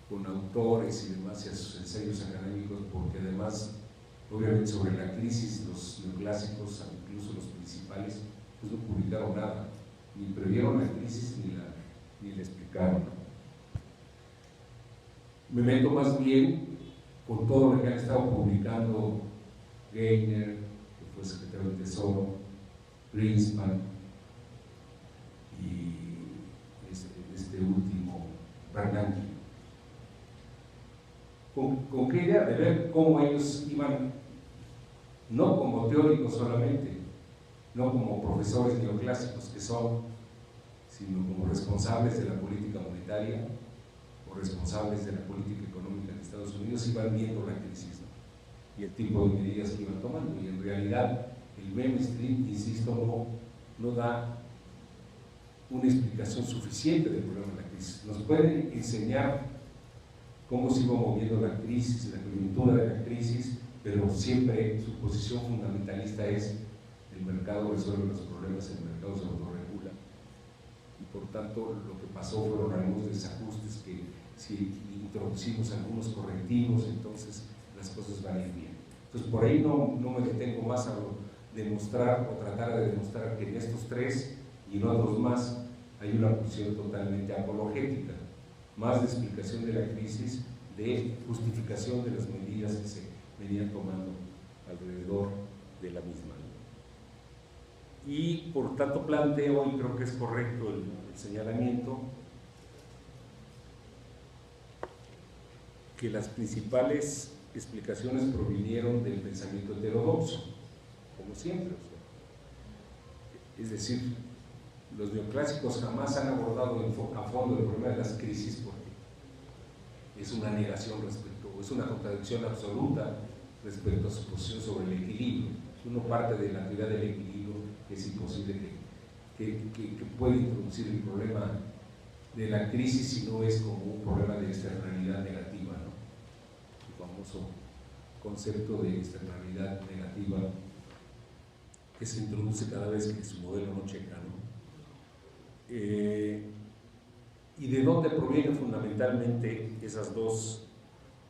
[SPEAKER 3] con autores y demás y a sus ensayos académicos, porque además, obviamente sobre la crisis, los neoclásicos, incluso los principales, pues no publicaron nada, ni previeron la crisis ni la explicaron. Me meto más bien con todo lo que han estado publicando Geithner, que fue secretario del Tesoro, Greenspan y este último, Bernanke. ¿Con qué idea? De ver cómo ellos iban, no como teóricos solamente, no como profesores neoclásicos que son, sino como responsables de la política monetaria o responsables de la política económica en Estados Unidos, iban viendo la crisis, ¿no? Y el tipo de medidas que iban tomando. Y en realidad el mainstream, insisto, no da una explicación suficiente del problema de la crisis. Nos pueden enseñar cómo se iba moviendo la crisis, la coyuntura de la crisis, pero siempre su posición fundamentalista es el mercado resuelve los problemas, el mercado se autorregula, y por tanto lo que pasó fueron algunos desajustes que si introducimos algunos correctivos, entonces las cosas van a ir bien. Entonces por ahí no me detengo más a demostrar o tratar de demostrar que en estos tres y en otros más hay una posición totalmente apologética, más de explicación de la crisis, de justificación de las medidas que se venían tomando alrededor de la misma. Y por tanto planteo, y creo que es correcto el señalamiento, que las principales explicaciones provinieron del pensamiento heterodoxo, como siempre. Es decir, los neoclásicos jamás han abordado a fondo el problema de las crisis, porque es una negación es una contradicción absoluta respecto a su posición sobre el equilibrio. Si uno parte de la teoría del equilibrio, es imposible que pueda introducir el problema de la crisis, sino es como un problema de externalidad negativa, ¿no? El famoso concepto de externalidad negativa que se introduce cada vez que su modelo no checa, ¿no? ¿Y de dónde provienen fundamentalmente esas dos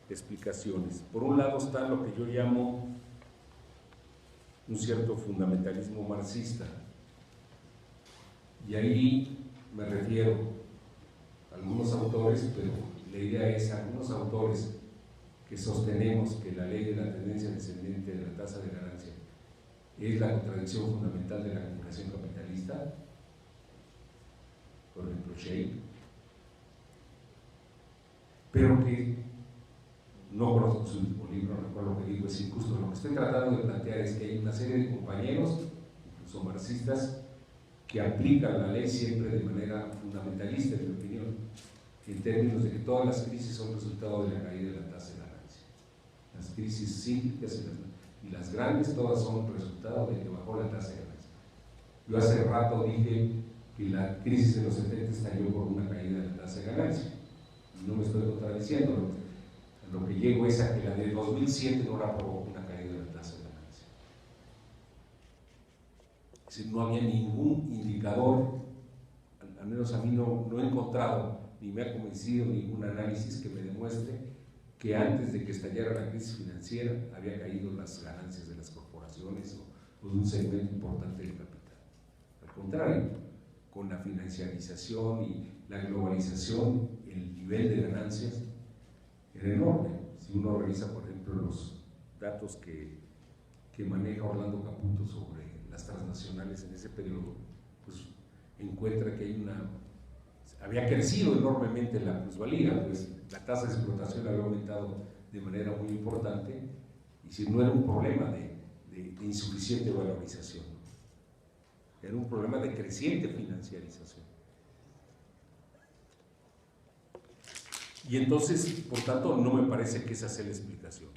[SPEAKER 3] explicaciones? Por un lado está lo que yo llamo un cierto fundamentalismo marxista, y ahí me refiero a algunos autores, pero la idea es a algunos autores que sostenemos que la ley de la tendencia descendente de la tasa de ganancia es la contradicción fundamental de la acumulación capitalista, por ejemplo Shea, pero que no conozco su último libro, no recuerdo lo que digo, es injusto. Lo que estoy tratando de plantear es que hay una serie de compañeros, incluso marxistas, que aplican la ley siempre de manera fundamentalista, en mi opinión, en términos de que todas las crisis son resultado de la caída de la tasa de ganancia. Las crisis cíclicas y las grandes, todas son resultado de que bajó la tasa de ganancia. Yo hace rato dije que la crisis de los 70 estalló por una caída de la tasa de ganancia. Y no me estoy contradiciendo. Lo que llego es a que la de 2007 no la provocó una caída de la tasa de ganancia. Es decir, no había ningún indicador, al menos a mí no he encontrado, ni me ha convencido ningún análisis que me demuestre que antes de que estallara la crisis financiera había caído las ganancias de las corporaciones o de un segmento importante del capital. Al contrario, con la financiarización y la globalización, el nivel de ganancias era enorme. Si uno revisa, por ejemplo, los datos que maneja Orlando Caputo sobre las transnacionales en ese periodo, pues encuentra que había crecido enormemente la plusvalía, pues la tasa de explotación había aumentado de manera muy importante, y si no era un problema de insuficiente valorización, era un problema de creciente financiarización. Y entonces, por tanto, no me parece que esa sea la explicación.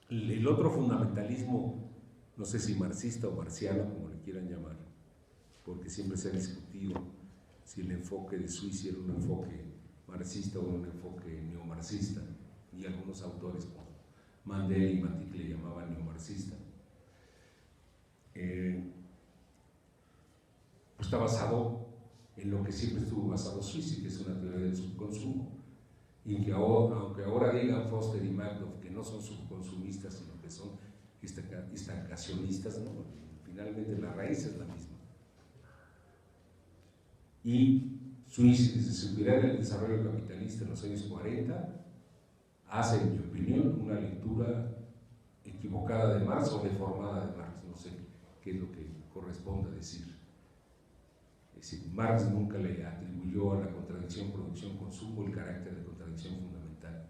[SPEAKER 3] El otro fundamentalismo, no sé si marxista o marxiano, como le quieran llamar, porque siempre se ha discutido si el enfoque de Suisse era un enfoque marxista o un enfoque neomarxista, y algunos autores como Mandel y Matic le llamaban neomarxista. Pues está basado en lo que siempre estuvo basado Suisse, que es una teoría del subconsumo, y que aunque ahora digan Foster y Magdoff que no son subconsumistas, sino que son estancacionistas, ¿no? Finalmente la raíz es la misma. Y Suisse, desde su mirada del desarrollo capitalista en los años 40, hace, en mi opinión, una lectura equivocada de Marx o deformada de Marx, no sé qué es lo que corresponde decir. Es decir, Marx nunca le atribuyó a la contradicción producción-consumo el carácter de contradicción fundamental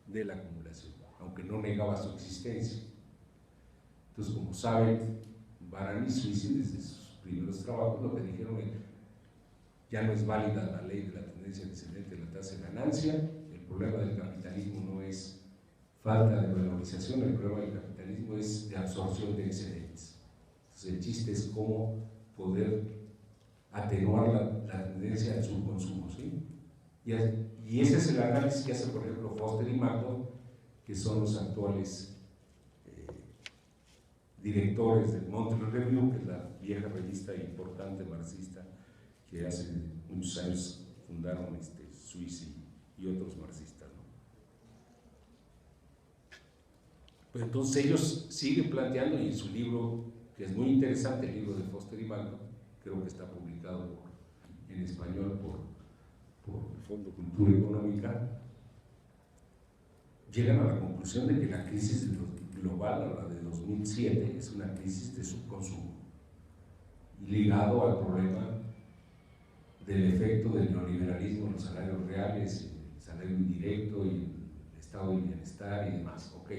[SPEAKER 3] de la acumulación, aunque no negaba su existencia. Entonces, como saben, Baran y Suisse, desde sus primeros trabajos, lo que dijeron es: ya no es válida la ley de la tendencia descendente de la tasa de ganancia, el problema del capitalismo no es falta de valorización, el problema del capitalismo es de absorción de excedentes. Entonces, el chiste es cómo poder atenuar la tendencia al subconsumo, ¿sí? Y ese es el análisis que hace, por ejemplo, Foster y Magdoff, que son los actuales directores del Monthly Review, que es la vieja revista importante marxista que hace muchos años fundaron Suisse y otros marxistas, ¿no? Pues entonces ellos siguen planteando, y en su libro, que es muy interesante, el libro de Foster y Magdoff, creo que está publicado en español por el Fondo Cultura Económica, llegan a la conclusión de que la crisis global, la de 2007, es una crisis de subconsumo, ligado al problema del efecto del neoliberalismo en los salarios reales, el salario indirecto y el estado de bienestar y demás. Ok,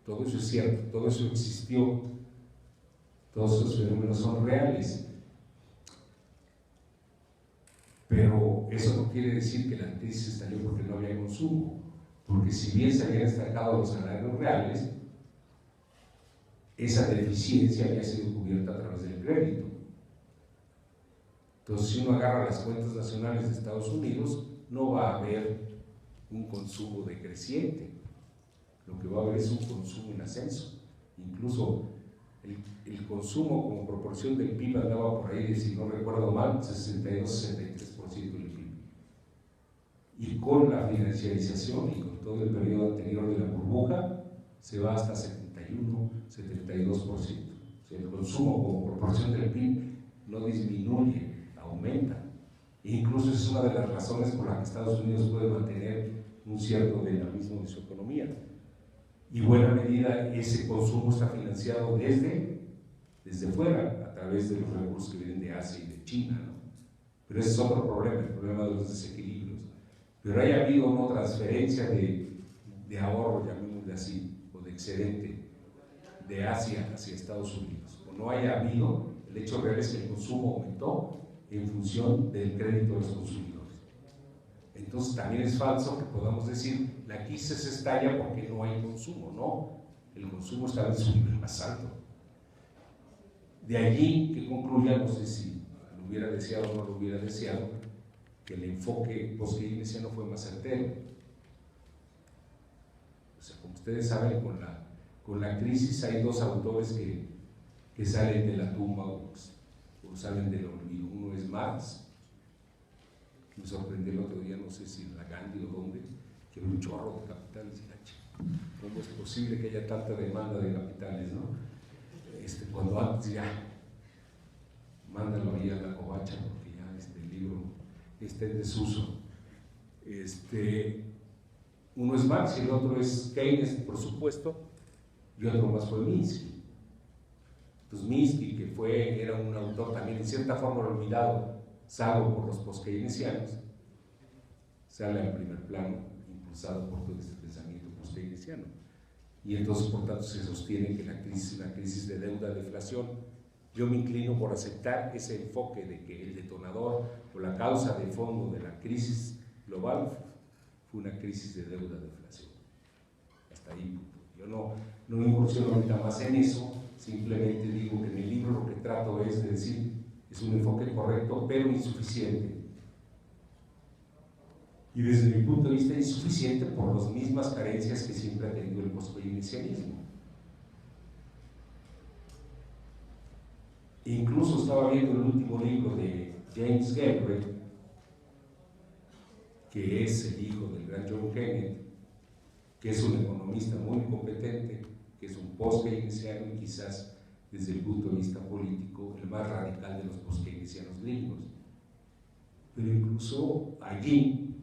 [SPEAKER 3] todo eso es cierto, todo eso existió, todos esos fenómenos son reales. Pero eso no quiere decir que la crisis estalló porque no había consumo, porque si bien se habían estancado los salarios reales, esa deficiencia había sido cubierta a través del crédito. Entonces, si uno agarra las cuentas nacionales de Estados Unidos, no va a haber un consumo decreciente, lo que va a haber es un consumo en ascenso. Incluso el consumo como proporción del PIB andaba por ahí, si no recuerdo mal, 62-63% del PIB. Y con la financiarización y con todo el periodo anterior de la burbuja, se va hasta 71-72%. O sea, el consumo como proporción del PIB no disminuye, aumenta. E incluso es una de las razones por las que Estados Unidos puede mantener un cierto dinamismo de su economía. Y buena medida ese consumo está financiado desde fuera, a través de los recursos que vienen de Asia y de China, ¿no? Pero ese es otro problema, el problema de los desequilibrios. Pero haya habido una transferencia de ahorro, llamémosle así, o de excedente de Asia hacia Estados Unidos, o no haya habido, el hecho real es que el consumo aumentó en función del crédito de los consumidores. Entonces también es falso que podamos decir la crisis se estalla porque no hay consumo, no, el consumo está en su nivel más alto. De allí que concluya, no sé si lo hubiera deseado o no lo hubiera deseado, que el enfoque post-keynesiano fue más certero. O sea, como ustedes saben, con la crisis hay dos autores que salen de la tumba o salen del olvido. Uno es Marx, que me sorprendió el otro día, no sé si en la Gandhi o dónde, que un chorro de capitales. ¿Cómo es posible que haya tanta demanda de capitales, no? Cuando antes ya mándalo ahí a la covacha porque ya el libro está en desuso. Uno es Marx y el otro es Keynes, por supuesto, y otro más fue Minsky. Entonces Minsky, que era un autor también en cierta forma olvidado, salvo por los post-keynesianos, sale al primer plano, impulsado por todo este pensamiento post-keynesiano. Y entonces, por tanto, se sostiene que la crisis es una crisis de deuda, deflación. Yo me inclino por aceptar ese enfoque de que el detonador o la causa de fondo de la crisis global fue una crisis de deuda, deflación. Hasta ahí. Yo no incursiono ahorita más en eso, simplemente digo que en el libro lo que trato es de decir, es un enfoque correcto, pero insuficiente. Y desde mi punto de vista insuficiente por las mismas carencias que siempre ha tenido el post-keynesianismo. Incluso estaba viendo el último libro de James Galbraith, que es el hijo del gran John Kennedy, que es un economista muy competente, que es un post-keynesiano y quizás desde el punto de vista político el más radical de los post-keynesianos gringos. Pero incluso allí,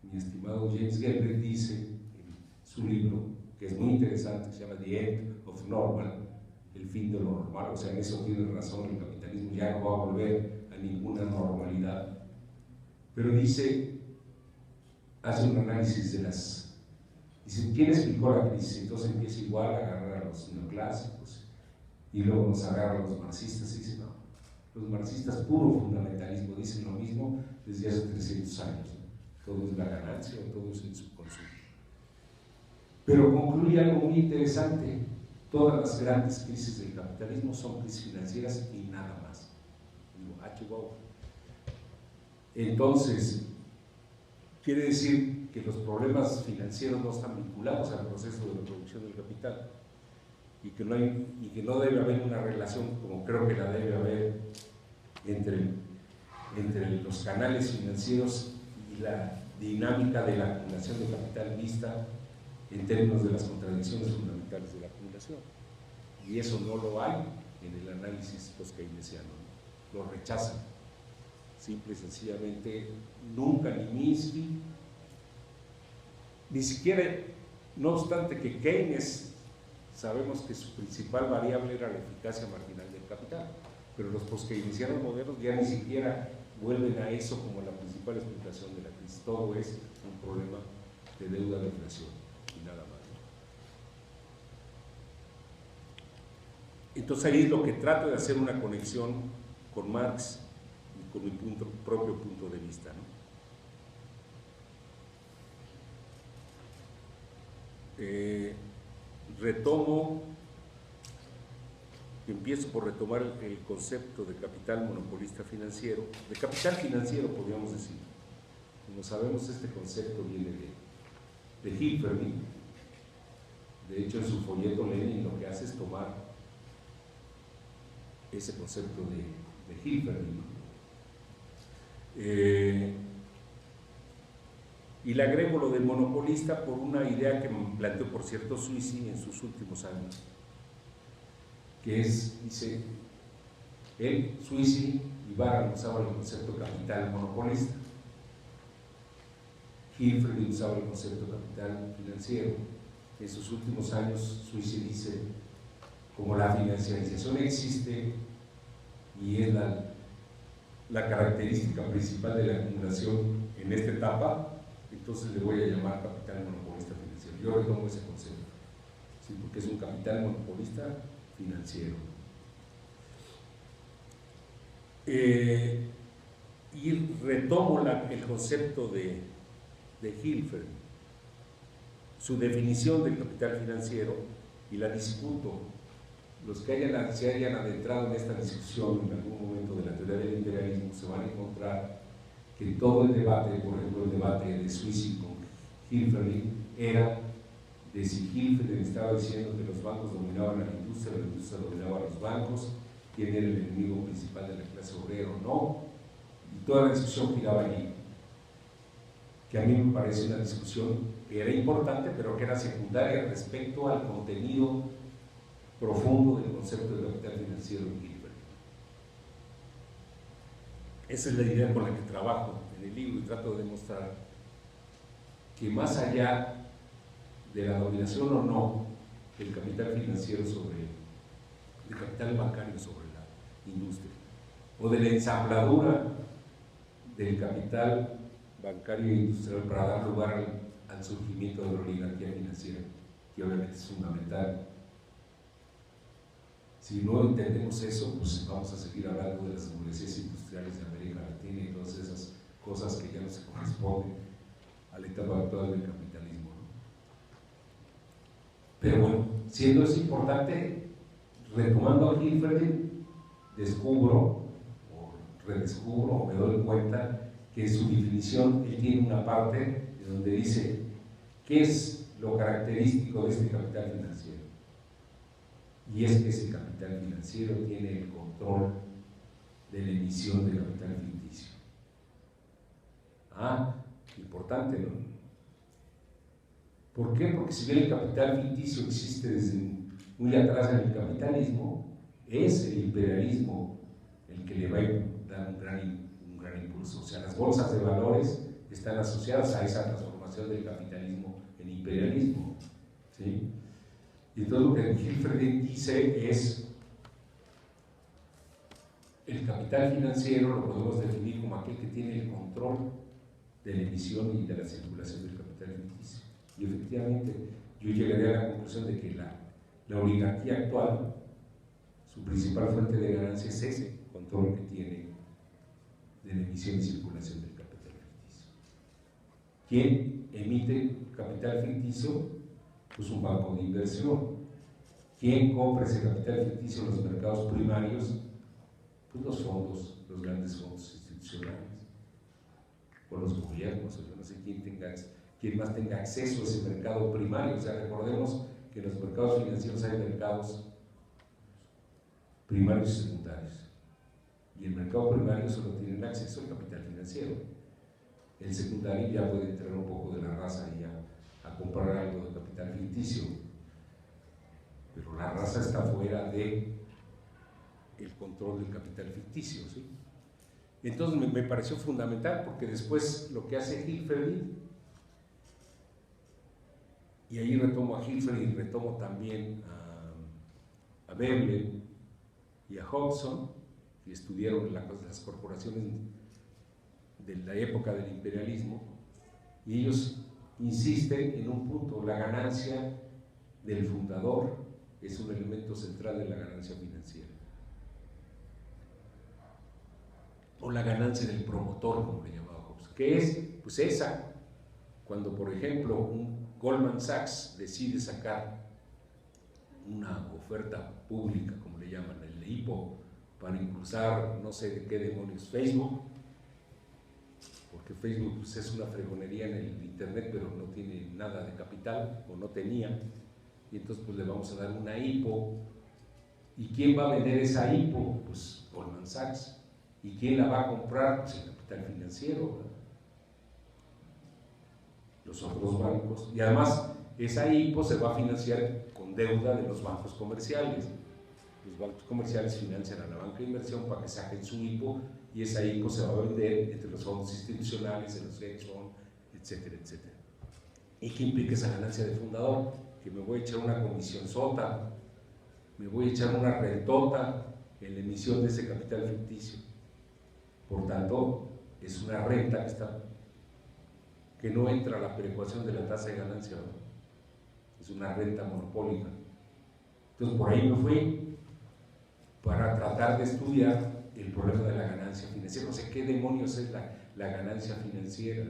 [SPEAKER 3] mi estimado James Galbraith dice en su libro, que es muy interesante, se llama The End of Normal, el fin de lo normal, o sea, en eso tiene razón, el capitalismo ya no va a volver a ninguna normalidad, pero dice, hace un análisis de dice, ¿quién explicó la crisis? Entonces empieza igual a agarrar a los neoclásicos y luego nos agarra a los marxistas y dice, no, los marxistas puro fundamentalismo dicen lo mismo desde hace 300 años, todo es la ganancia o todo es el subconsumo. Pero concluye algo muy interesante, todas las grandes crisis del capitalismo son crisis financieras y nada más. Digo, qué guau. Entonces, quiere decir que los problemas financieros no están vinculados al proceso de la producción del capital y que no debe haber una relación, como creo que la debe haber, entre los canales financieros y la dinámica de la acumulación de capital vista en términos de las contradicciones fundamentales de la acumulación. Y eso no lo hay en el análisis post-keynesiano, ¿no? Lo rechazan. Simple y sencillamente, nunca ni Minsky, ni siquiera, no obstante que Keynes, sabemos que su principal variable era la eficacia marginal del capital, pero los post-keynesianos modernos ya ni siquiera vuelven a eso como la principal explicación de la crisis. Todo es un problema de deuda de inflación y nada más. Entonces ahí es lo que trato de hacer una conexión con Marx y con mi propio punto de vista, ¿no? Retomo empiezo por retomar el concepto de capital monopolista financiero, de capital financiero podríamos decir. Como sabemos, este concepto viene de Hilferding. De hecho, en su folleto Lenin lo que hace es tomar ese concepto de Hilferding. Y le agrego lo de monopolista por una idea que me planteó, por cierto, Sweezy en sus últimos años, que es, dice, él, Sweezy y Barra usaban el concepto de capital monopolista, Hilferding usaba el concepto de capital financiero. En sus últimos años, Sweezy dice, como la financiarización existe y es la característica principal de la acumulación en esta etapa, entonces le voy a llamar capital monopolista financiero. Yo retomo ese concepto, ¿sí? Porque es un capital monopolista financiero. Y retomo el concepto de Hilferding, su definición del capital financiero, y la discuto. Los que se hayan adentrado en esta discusión en algún momento de la teoría del imperialismo se van a encontrar que todo el debate, por ejemplo el debate de Sweezy con Hilferding, era de si Hilferding estaba diciendo que los bancos dominaban a la industria dominaba a los bancos, quién era el enemigo principal de la clase obrera o no, y toda la discusión giraba allí, que a mí me parece una discusión que era importante pero que era secundaria respecto al contenido profundo del concepto de capital financiero en Hilferding. Esa es la idea con la que trabajo en el libro y trato de demostrar que más allá de la dominación o no del capital financiero del capital bancario sobre la industria, o de la ensambladura del capital bancario e industrial para dar lugar al surgimiento de la oligarquía financiera, que obviamente es fundamental. Si no entendemos eso, pues vamos a seguir hablando de las burguesías industriales de América Latina y todas esas cosas que ya no se corresponden a la etapa actual del capitalismo, ¿no? Pero bueno, siendo eso importante, retomando a Hilferding, redescubro o me doy cuenta que en su definición él tiene una parte donde dice qué es lo característico de este capital financiero. Y es que ese capital financiero tiene el control de la emisión de capital ficticio. Importante, ¿no? ¿Por qué? Porque si bien el capital ficticio existe desde muy atrás en el capitalismo, es el imperialismo el que le va a dar un gran impulso. O sea, las bolsas de valores están asociadas a esa transformación del capitalismo en imperialismo, ¿sí? Y entonces lo que Hilferding dice es el capital financiero lo podemos definir como aquel que tiene el control de la emisión y de la circulación del capital ficticio. Y efectivamente yo llegaría a la conclusión de que la oligarquía actual, su principal fuente de ganancia es ese control que tiene de la emisión y circulación del capital ficticio. ¿Quién emite capital ficticio? Pues un banco de inversión. ¿Quién compra ese capital ficticio en los mercados primarios? Pues los fondos, los grandes fondos institucionales, o los gobiernos, o yo no sé quién más tenga acceso a ese mercado primario. O sea, recordemos que en los mercados financieros hay mercados primarios y secundarios, y el mercado primario solo tiene acceso al capital financiero. El secundario ya puede entrar un poco de la raza y a comprar algo de capital ficticio, pero la raza está fuera de el control del capital ficticio, ¿sí? Entonces me pareció fundamental, porque después lo que hace Hilferding, y ahí retomo a Hilferding, retomo también a Veblen y a Hodgson, que estudiaron las corporaciones de la época del imperialismo, y ellos insisten en un punto: la ganancia del fundador es un elemento central de la ganancia financiera, o la ganancia del promotor, como le llamaba Hobbes, que es pues esa, cuando por ejemplo un Goldman Sachs decide sacar una oferta pública, como le llaman, el IPO, para impulsar no sé de qué demonios Facebook, porque Facebook pues, es una fregonería en el internet, pero no tiene nada de capital, o no tenía, y entonces pues le vamos a dar una IPO. ¿Y quién va a vender esa IPO? Pues Goldman Sachs. ¿Y quién la va a comprar? Pues el capital financiero, ¿verdad? Los otros bancos. Y además, esa IPO se va a financiar con deuda de los bancos comerciales. Los bancos comerciales financian a la banca de inversión para que saquen su IPO, y esa IPO se va a vender entre los fondos institucionales, en los hedge funds, etcétera, etcétera. ¿Y qué implica esa ganancia de fundador? Que me voy a echar una comisión sota, me voy a echar una rentota en la emisión de ese capital ficticio. Por tanto, es una renta que no entra a la perecuación de la tasa de ganancia, ¿no? Es una renta monopólica. Entonces, por ahí me fui para tratar de estudiar el problema de la ganancia financiera. O sea, ¿qué demonios es la ganancia financiera?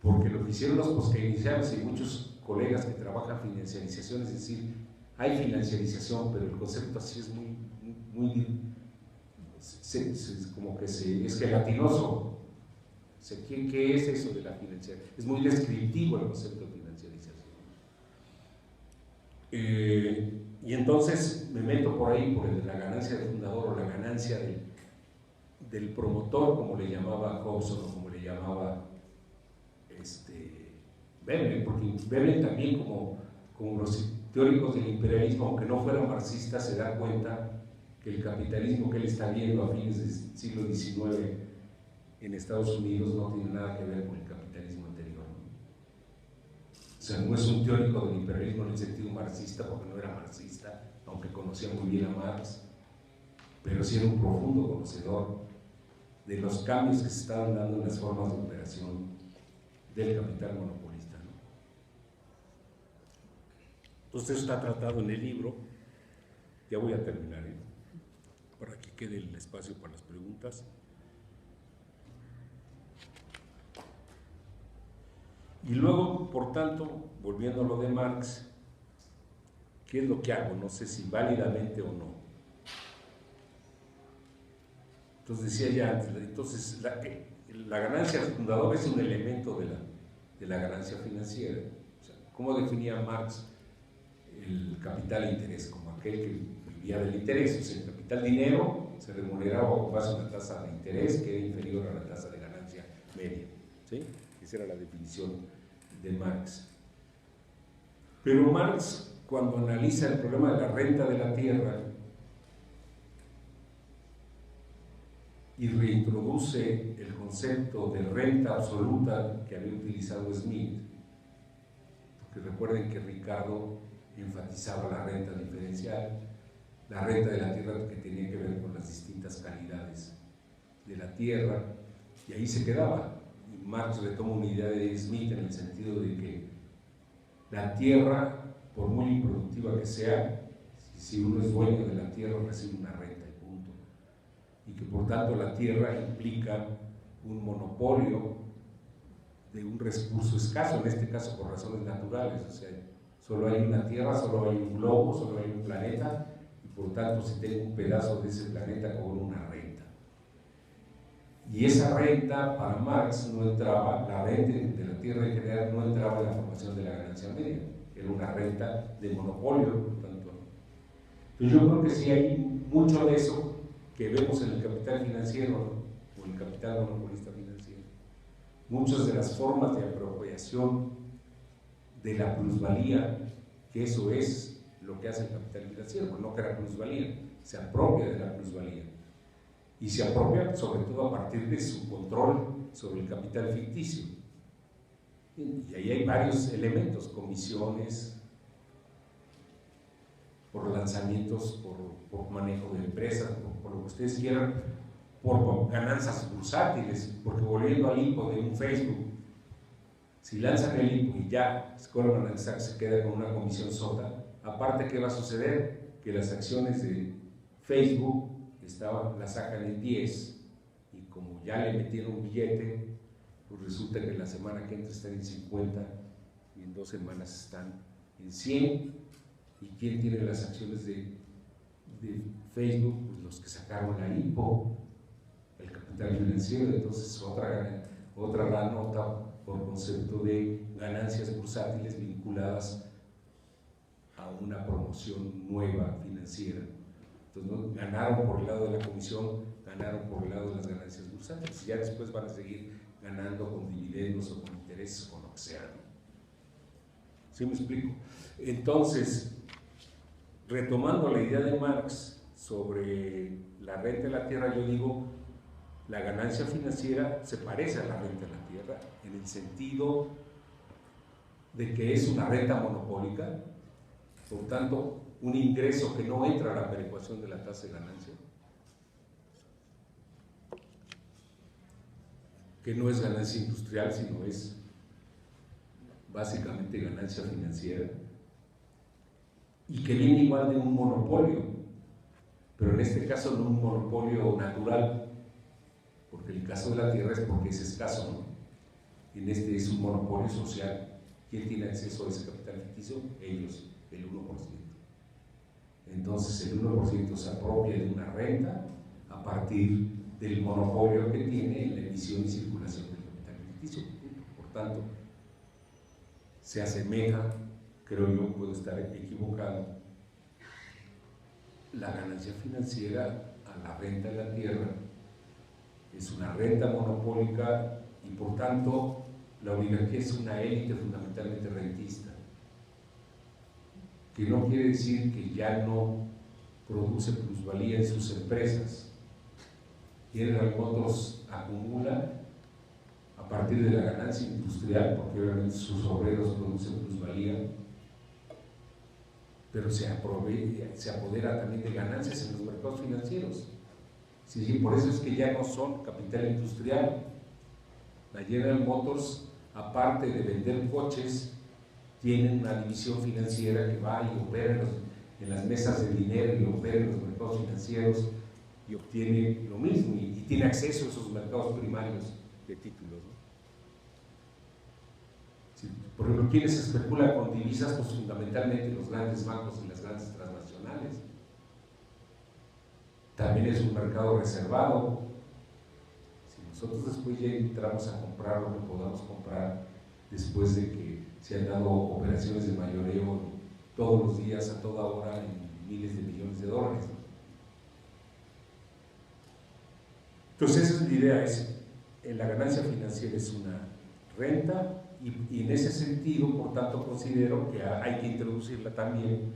[SPEAKER 3] Porque lo que hicieron los poskeynesianos y muchos colegas que trabajan financiarización, es decir, hay financiarización, pero el concepto así es muy como que es gelatinoso. O sea, ¿qué es eso de la financiación? Es muy descriptivo el concepto de financiarización. Y entonces me meto por ahí por el de la ganancia del fundador o la ganancia del promotor, como le llamaba Hobson o como le llamaba Veblen, porque Veblen también como los teóricos del imperialismo, aunque no fuera marxista, se da cuenta que el capitalismo que él está viendo a fines del siglo XIX en Estados Unidos no tiene nada que ver con el capitalismo anterior, ¿no? O sea, no es un teórico del imperialismo en el sentido marxista, porque no era marxista, aunque conocía muy bien a Marx, pero sí era un profundo conocedor de los cambios que se estaban dando en las formas de operación del capital monopolista, ¿no? Entonces eso está tratado en el libro. Ya voy a terminar, ¿eh? Para que quede el espacio para las preguntas. Y luego, por tanto, volviendo a lo de Marx, ¿qué es lo que hago? No sé si válidamente o no. Entonces decía ya antes, entonces la ganancia del fundador es un elemento de la ganancia financiera. O sea, ¿cómo definía Marx el capital e interés? Como aquel que vivía del interés. O sea, el capital dinero se remuneraba con base a una tasa de interés que era inferior a la tasa de ganancia media, ¿sí? Esa era la definición de Marx. Pero Marx, cuando analiza el problema de la renta de la tierra y reintroduce el concepto de renta absoluta que había utilizado Smith, porque recuerden que Ricardo enfatizaba la renta diferencial, la renta de la tierra que tenía que ver con las distintas calidades de la tierra, y ahí se quedaba. Y Marx retoma una idea de Smith en el sentido de que la tierra, por muy improductiva que sea, si uno es dueño de la tierra, recibe una renta y punto. Y que por tanto la tierra implica un monopolio de un recurso escaso, en este caso por razones naturales. O sea, solo hay una tierra, solo hay un globo, solo hay un planeta, y por tanto si tengo un pedazo de ese planeta cobro una renta. Y esa renta para Marx no entraba, la renta de la tierra en general no entraba en la formación de la ganancia media, era una renta de monopolio, por tanto. Entonces yo creo que sí hay mucho de eso que vemos en el capital financiero, ¿no? O el capital monopolista financiero. Muchas de las formas de apropiación de la plusvalía, que eso es lo que hace el capital financiero, pues no crea plusvalía, se apropia de la plusvalía. Y se apropia sobre todo a partir de su control sobre el capital ficticio. Y ahí hay varios elementos, comisiones, por lanzamientos, por manejo de empresas, por lo que ustedes quieran, por ganancias bursátiles, porque volviendo al IPO de un Facebook, si lanzan el IPO y ya Goldman Sachs se queda con una comisión sota, aparte, ¿qué va a suceder? Que las acciones de Facebook las sacan en 10 y como ya le metieron un billete, pues resulta que la semana que entra están en 50 y en 2 semanas están en 100, y quién tiene las acciones de Facebook, pues los que sacaron la IPO, el capital financiero. Entonces otra la nota por concepto de ganancias bursátiles vinculadas a una promoción nueva financiera. Entonces, ¿no? Ganaron por el lado de la comisión, ganaron por el lado de las ganancias bursátiles, y ya después van a seguir ganando con dividendos o con intereses o con lo que sea, ¿no? ¿Sí me explico? Entonces, retomando la idea de Marx sobre la renta de la tierra, yo digo, la ganancia financiera se parece a la renta de la tierra en el sentido de que es una renta monopólica, por tanto, un ingreso que no entra a la perecuación de la tasa de ganancia, que no es ganancia industrial, sino es básicamente ganancia financiera, y que viene igual de un monopolio, pero en este caso no un monopolio natural, porque el caso de la tierra es porque es escaso, ¿no? En este es un monopolio social. ¿Quién tiene acceso a ese capital ficticio? Ellos, el 1%. Entonces el 1% se apropia de una renta a partir del monopolio que tiene en la emisión y circulación del capital ficticio. Por tanto, se asemeja, creo yo, puedo estar equivocado, la ganancia financiera a la renta de la tierra. Es una renta monopólica y por tanto la oligarquía es una élite fundamentalmente rentista, que no quiere decir que ya no produce plusvalía en sus empresas. General Motors acumula a partir de la ganancia industrial, porque obviamente sus obreros producen plusvalía, pero se apodera también de ganancias en los mercados financieros. Sí, por eso es que ya no son capital industrial. La General Motors, aparte de vender coches, tienen una división financiera que va y opera en las mesas de dinero y opera en los mercados financieros y obtiene lo mismo y tiene acceso a esos mercados primarios de títulos, ¿no? Sí, por ejemplo, ¿quiénes especulan con divisas? Pues fundamentalmente los grandes bancos y las grandes transnacionales. También es un mercado reservado. Si nosotros después ya entramos a comprar lo que podamos comprar, después de que se han dado operaciones de mayoreo todos los días, a toda hora, en miles de millones de dólares, ¿no? Entonces esa es la idea, la ganancia financiera es una renta y en ese sentido, por tanto, considero que hay que introducirla también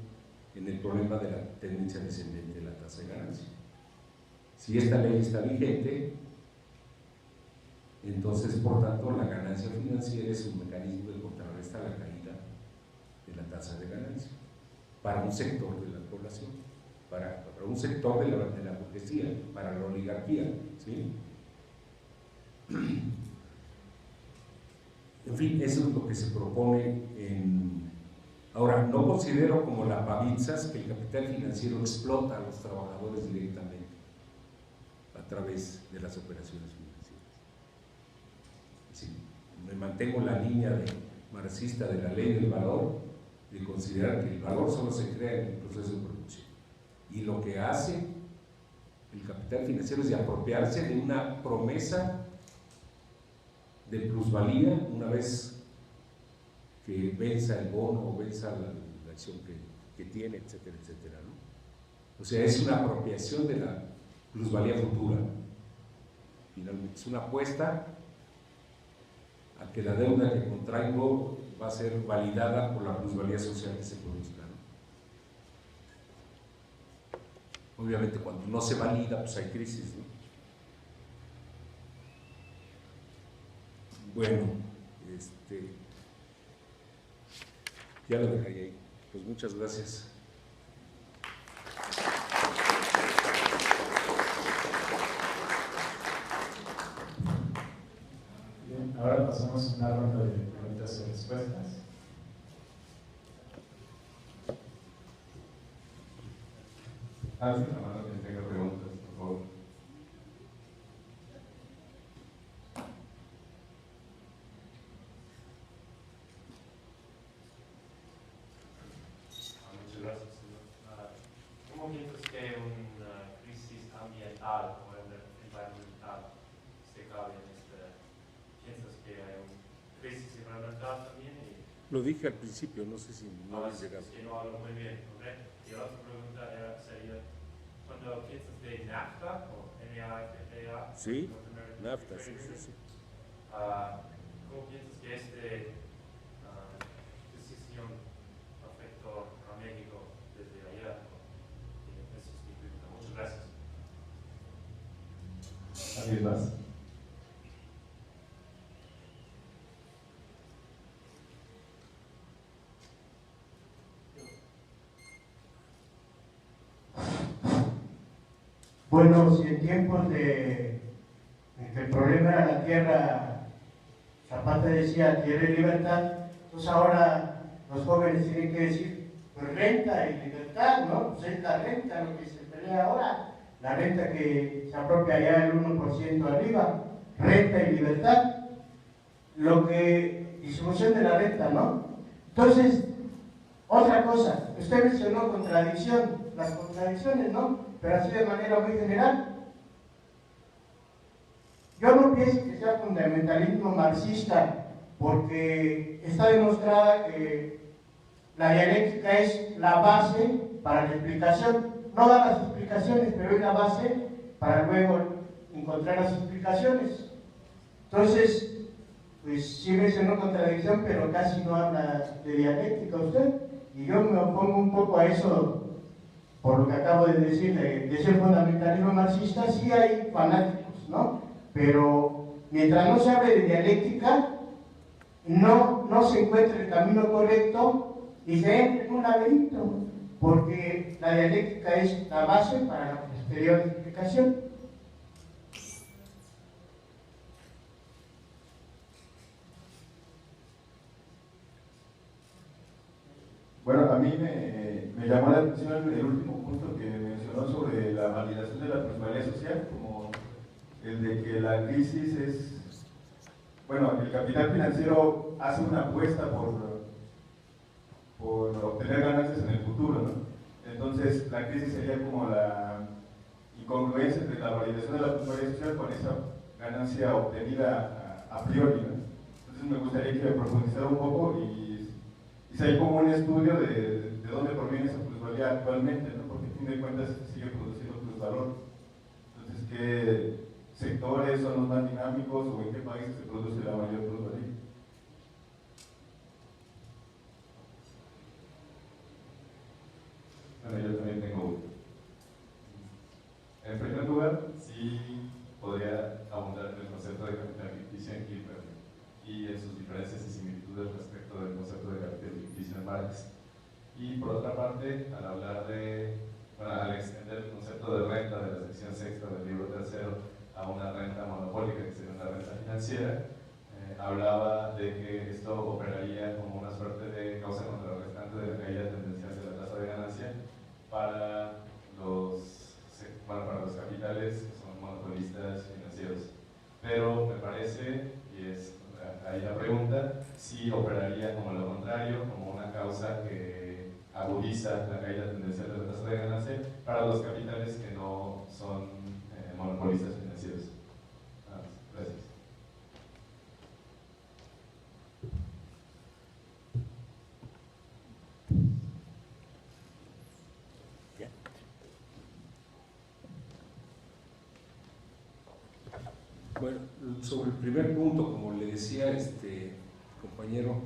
[SPEAKER 3] en el problema de la tendencia descendente de la tasa de ganancia. Si esta ley está vigente, entonces, por tanto, la ganancia financiera es un mecanismo que contrarresta la caída de la tasa de ganancia para un sector de la población, para un sector de la burguesía, para la oligarquía, ¿sí? En fin, eso es lo que se propone Ahora, no considero como la Pavitzas que el capital financiero explota a los trabajadores directamente a través de las operaciones financieras. Sí, me mantengo en la línea marxista de la ley del valor, de considerar que el valor solo se crea en el proceso de producción. Y lo que hace el capital financiero es de apropiarse de una promesa de plusvalía una vez que venza el bono o venza la acción que tiene, etcétera, etcétera, ¿no? O sea, es una apropiación de la plusvalía futura. Finalmente, es una apuesta a que la deuda que contraigo va a ser validada por la plusvalía social que se produzca, ¿no? Obviamente, cuando no se valida, pues hay crisis, ¿no? Bueno, ya lo dejaré ahí. Pues muchas gracias.
[SPEAKER 2] Bien, ahora pasamos a una ronda de preguntas y respuestas.
[SPEAKER 1] Alza la mano quien tenga preguntas, por favor.
[SPEAKER 3] Lo dije al principio, no sé si no habéis llegado.
[SPEAKER 4] Sí, no hablo muy bien, ¿ok? Y la otra pregunta sería, cuando piensas de NAFTA o NAFTA,
[SPEAKER 3] Sí, NAFTA, sí.
[SPEAKER 4] ¿Cómo piensas que decisión afectó a México desde allá? Esa es mi pregunta. Muchas gracias.
[SPEAKER 1] ¿Alguien más?
[SPEAKER 5] Bueno, si en tiempos de que el problema era la tierra, Zapata decía tierra y libertad, pues ahora los jóvenes tienen que decir pues renta y libertad, ¿no? Pues es la renta lo que se pelea ahora, la renta que se apropia ya el 1% arriba, renta y libertad, distribución de la renta, ¿no? Entonces, otra cosa, usted mencionó contradicción, las contradicciones, ¿no? Pero así de manera muy general. Yo no pienso que sea fundamentalismo marxista, porque está demostrada que la dialéctica es la base para la explicación. No da las explicaciones, pero es la base para luego encontrar las explicaciones. Entonces, pues sí mencionó contradicción, pero casi no habla de dialéctica usted. Y yo me opongo un poco a eso, por lo que acabo de decir, de ser fundamentalismo marxista. Sí hay fanáticos, ¿no? Pero mientras no se hable de dialéctica, no se encuentra el camino correcto y se entra en un laberinto, porque la dialéctica es la base para la posterior explicación.
[SPEAKER 6] Bueno, a mí me llamó la atención el último punto que mencionó sobre la validación de la plusvalía social, como el de que la crisis es, bueno, el capital financiero hace una apuesta por obtener ganancias en el futuro, ¿no? Entonces, la crisis sería como la incongruencia entre la validación de la plusvalía social con esa ganancia obtenida a priori, ¿no? Entonces, me gustaría que profundizara un poco y si hay como un estudio de dónde proviene esa plusvalía actualmente, ¿no? Porque a fin de cuentas sigue produciendo plusvalor. Entonces, ¿qué sectores son los más dinámicos o en qué países se produce la mayor plusvalía?
[SPEAKER 1] Bueno, yo también tengo uno. En primer lugar, sí podría abundar en el concepto de capital ficticio en Hilbert y en sus diferencias y similitudes respecto del concepto de capital ficticio en Marx. Y por otra parte, al extender el concepto de renta de la sección sexta del libro tercero a una renta monopólica, que sería una renta financiera, hablaba de que esto operaría como una suerte de causa contrarrestante de la caída tendencial de la tasa de ganancia para los capitales que son monopolistas financieros. Pero me parece, y es ahí la pregunta, si operaría como lo contrario, como una causa que agudiza la caída tendencial de la tasa de ganancia para los capitales que no son monopolistas financieros. Gracias.
[SPEAKER 3] Bueno, sobre el primer punto, como le decía compañero,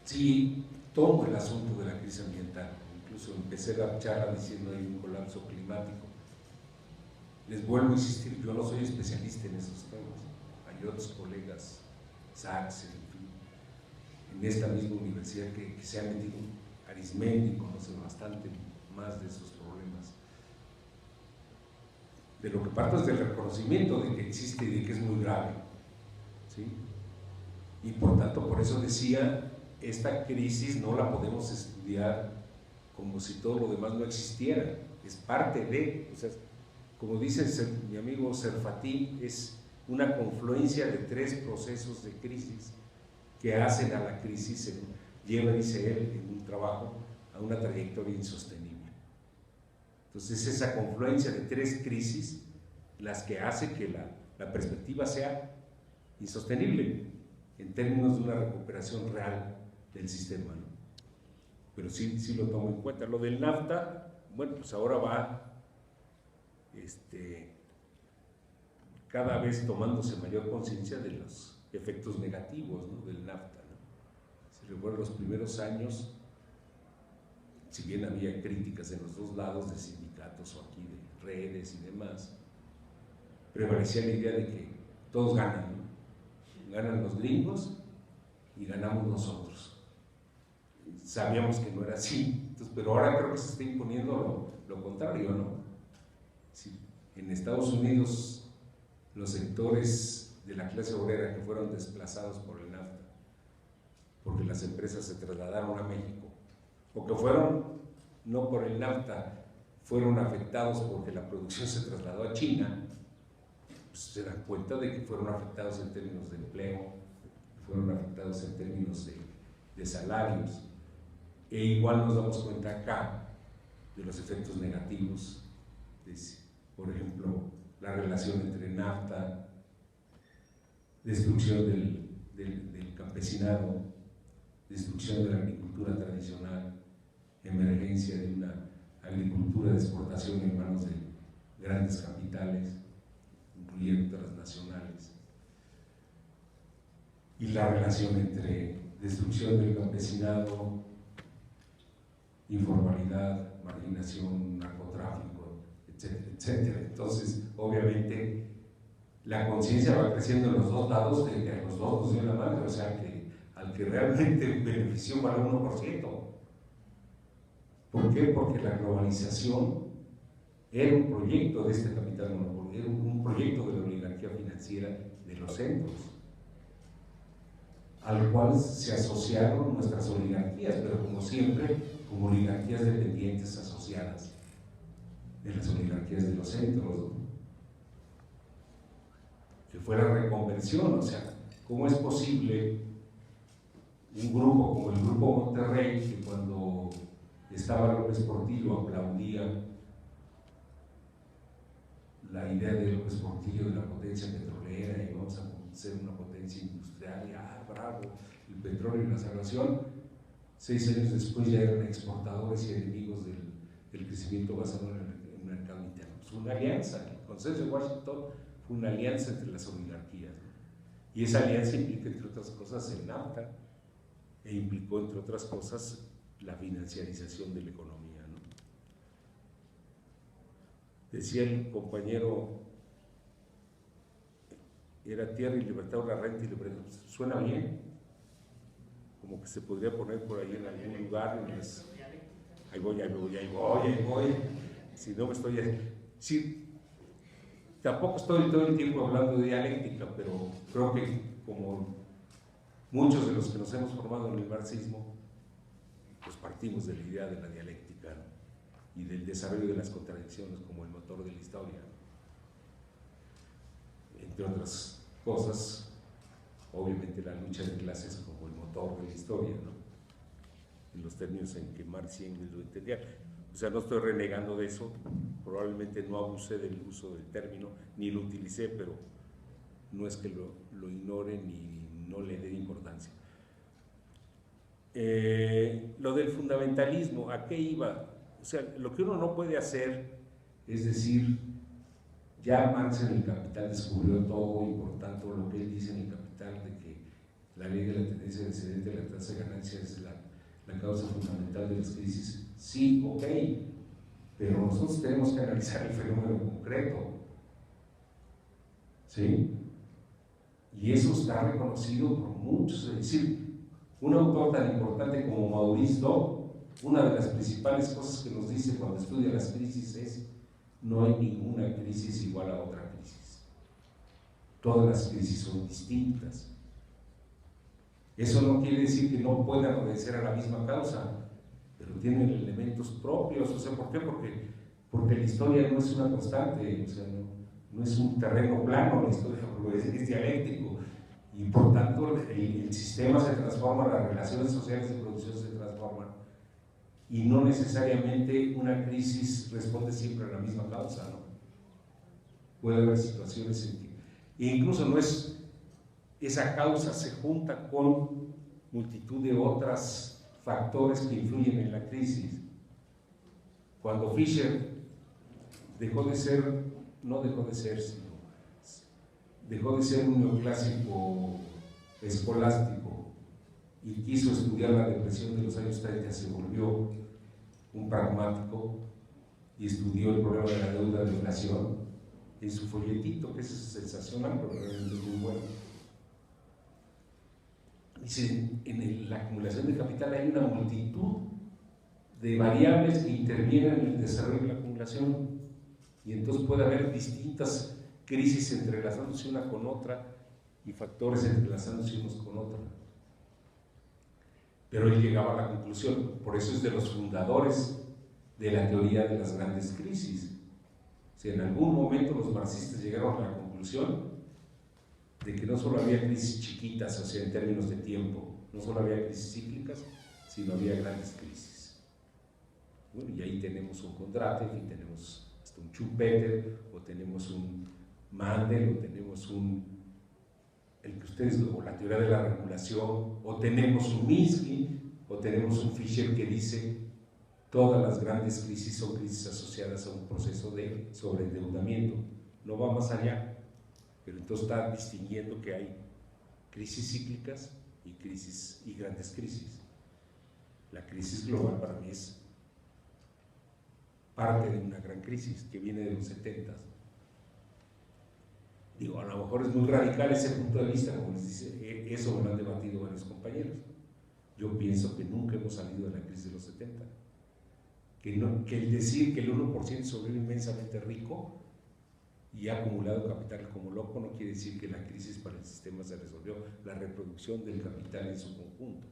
[SPEAKER 3] sí tomo el asunto de la crisis ambiental. Incluso empecé la charla diciendo hay un colapso climático. Les vuelvo a insistir, yo no soy especialista en esos temas. Hay otros colegas, Sachs, en fin, en esta misma universidad que se han metido. Arismendi conoce bastante más de esos problemas. De lo que parto es del reconocimiento de que existe y de que es muy grave, ¿sí? Y por tanto, por eso decía, esta crisis no la podemos estudiar como si todo lo demás no existiera, es parte de, o sea, como dice mi amigo Serfatín, es una confluencia de tres procesos de crisis que hacen a la crisis, lleva, dice él, en un trabajo, a una trayectoria insostenible. Entonces, esa confluencia de tres crisis las que hace que la perspectiva sea insostenible. en términos de una recuperación real del sistema, ¿no? Pero sí lo tomo en cuenta. Lo del NAFTA, bueno, pues ahora va cada vez tomándose mayor conciencia de los efectos negativos, ¿no?, del NAFTA, ¿no? Si recuerdo los primeros años, si bien había críticas en los dos lados, de sindicatos o aquí de redes y demás, prevalecía la idea de que todos ganan, ¿no? Ganan los gringos y ganamos nosotros. Sabíamos que no era así, entonces, pero ahora creo que se está imponiendo lo contrario, ¿no? Sí, en Estados Unidos, los sectores de la clase obrera que fueron desplazados por el NAFTA, porque las empresas se trasladaron a México, o que fueron, no por el NAFTA, fueron afectados porque la producción se trasladó a China, pues se dan cuenta de que fueron afectados en términos de empleo, fueron afectados en términos de salarios, e igual nos damos cuenta acá de los efectos negativos, por ejemplo, la relación entre NAFTA, destrucción del campesinado, destrucción de la agricultura tradicional, emergencia de una agricultura de exportación en manos de grandes capitales, incluyendo transnacionales, y la relación entre destrucción del campesinado, informalidad, marginación, narcotráfico, etcétera, etcétera. Entonces, obviamente, la conciencia va creciendo en los dos lados, de que a los dos nos dio la madre, o sea, que al que realmente benefició para el 1%. ¿Por qué? Porque la globalización era un proyecto de este capital monopolio, era un proyecto de la oligarquía financiera de los centros, al cual se asociaron nuestras oligarquías, pero como siempre, como oligarquías dependientes asociadas de las oligarquías de los centros, ¿no? Que fue la reconversión. O sea, ¿cómo es posible un grupo como el Grupo Monterrey, que cuando estaba López Portillo aplaudía la idea de López Portillo de la potencia petrolera y vamos a ser una potencia industrial, y bravo, el petróleo y la salvación? 6 años después ya eran exportadores y enemigos del crecimiento basado en el mercado interno. Fue una alianza, el consenso de Washington fue una alianza entre las oligarquías, ¿no? Y esa alianza implica, entre otras cosas, el NAFTA, e implicó, entre otras cosas, la financiarización de la economía, ¿no? Decía el compañero, era tierra y libertad, una renta y libertad. Suena bien, como que se podría poner por ahí en algún lugar. Ahí voy. Si no me estoy... Sí, tampoco estoy todo el tiempo hablando de dialéctica, pero creo que como muchos de los que nos hemos formado en el marxismo, pues partimos de la idea de la dialéctica, ¿no? Y del desarrollo de las contradicciones como el motor de la historia, ¿no? Entre otras cosas, obviamente la lucha de clases como el motor de la historia, ¿no? En los términos en que Marx y Engels lo entendían. O sea, no estoy renegando de eso, probablemente no abusé del uso del término, ni lo utilicé, pero no es que lo ignore ni no le dé importancia. Lo del fundamentalismo, ¿a qué iba? O sea, lo que uno no puede hacer es decir, ya Marx en el Capital descubrió todo, y por tanto lo que él dice en el Capital de que la ley de la tendencia descendente de la tasa de ganancia es la causa fundamental de las crisis. Sí, ok, pero nosotros tenemos que analizar el fenómeno concreto, ¿sí? Y eso está reconocido por muchos. Es decir, un autor tan importante como Maurice Dobb, una de las principales cosas que nos dice cuando estudia las crisis es: no hay ninguna crisis igual a otra crisis. Todas las crisis son distintas. Eso no quiere decir que no puedan obedecer a la misma causa, pero tienen elementos propios. O sea, ¿por qué? Porque la historia no es una constante, o sea, no es un terreno plano, la historia es dialéctico, y por tanto el sistema se transforma, las relaciones sociales de producción se transforman, y no necesariamente una crisis responde siempre a la misma causa, ¿no? Puede haber situaciones en que, e incluso no es esa causa se junta con multitud de otros factores que influyen en la crisis. Cuando Fisher dejó de ser un neoclásico escolástico y quiso estudiar la depresión de los años 30, se volvió un pragmático y estudió el problema de la deuda de inflación en su folletito, que es sensacional, pero realmente es muy bueno. Dice, en la acumulación de capital hay una multitud de variables que intervienen en el desarrollo de la acumulación, y entonces puede haber distintas crisis entrelazándose una con otra y factores entrelazándose unos con otros. Pero él llegaba a la conclusión, por eso es de los fundadores de la teoría de las grandes crisis. Si en algún momento los marxistas llegaron a la conclusión de que no solo había crisis chiquitas, o sea, en términos de tiempo, no solo había crisis cíclicas, sino había grandes crisis. Bueno, y ahí tenemos un Kondratiev, y tenemos hasta un Schumpeter, o tenemos un Mandel, o tenemos el que ustedes, o la teoría de la regulación, o tenemos un Minsky, o tenemos un Fisher que dice todas las grandes crisis son crisis asociadas a un proceso de sobreendeudamiento, no va más allá. Pero entonces está distinguiendo que hay crisis cíclicas y grandes crisis. La crisis global para mí es parte de una gran crisis que viene de los 70. Digo, a lo mejor es muy radical ese punto de vista, como les dice, eso me lo han debatido varios compañeros. Yo pienso que nunca hemos salido de la crisis de los 70. Que el decir que el 1% sobrevive inmensamente rico y ha acumulado capital como loco no quiere decir que la crisis para el sistema se resolvió, la reproducción del capital en su conjunto,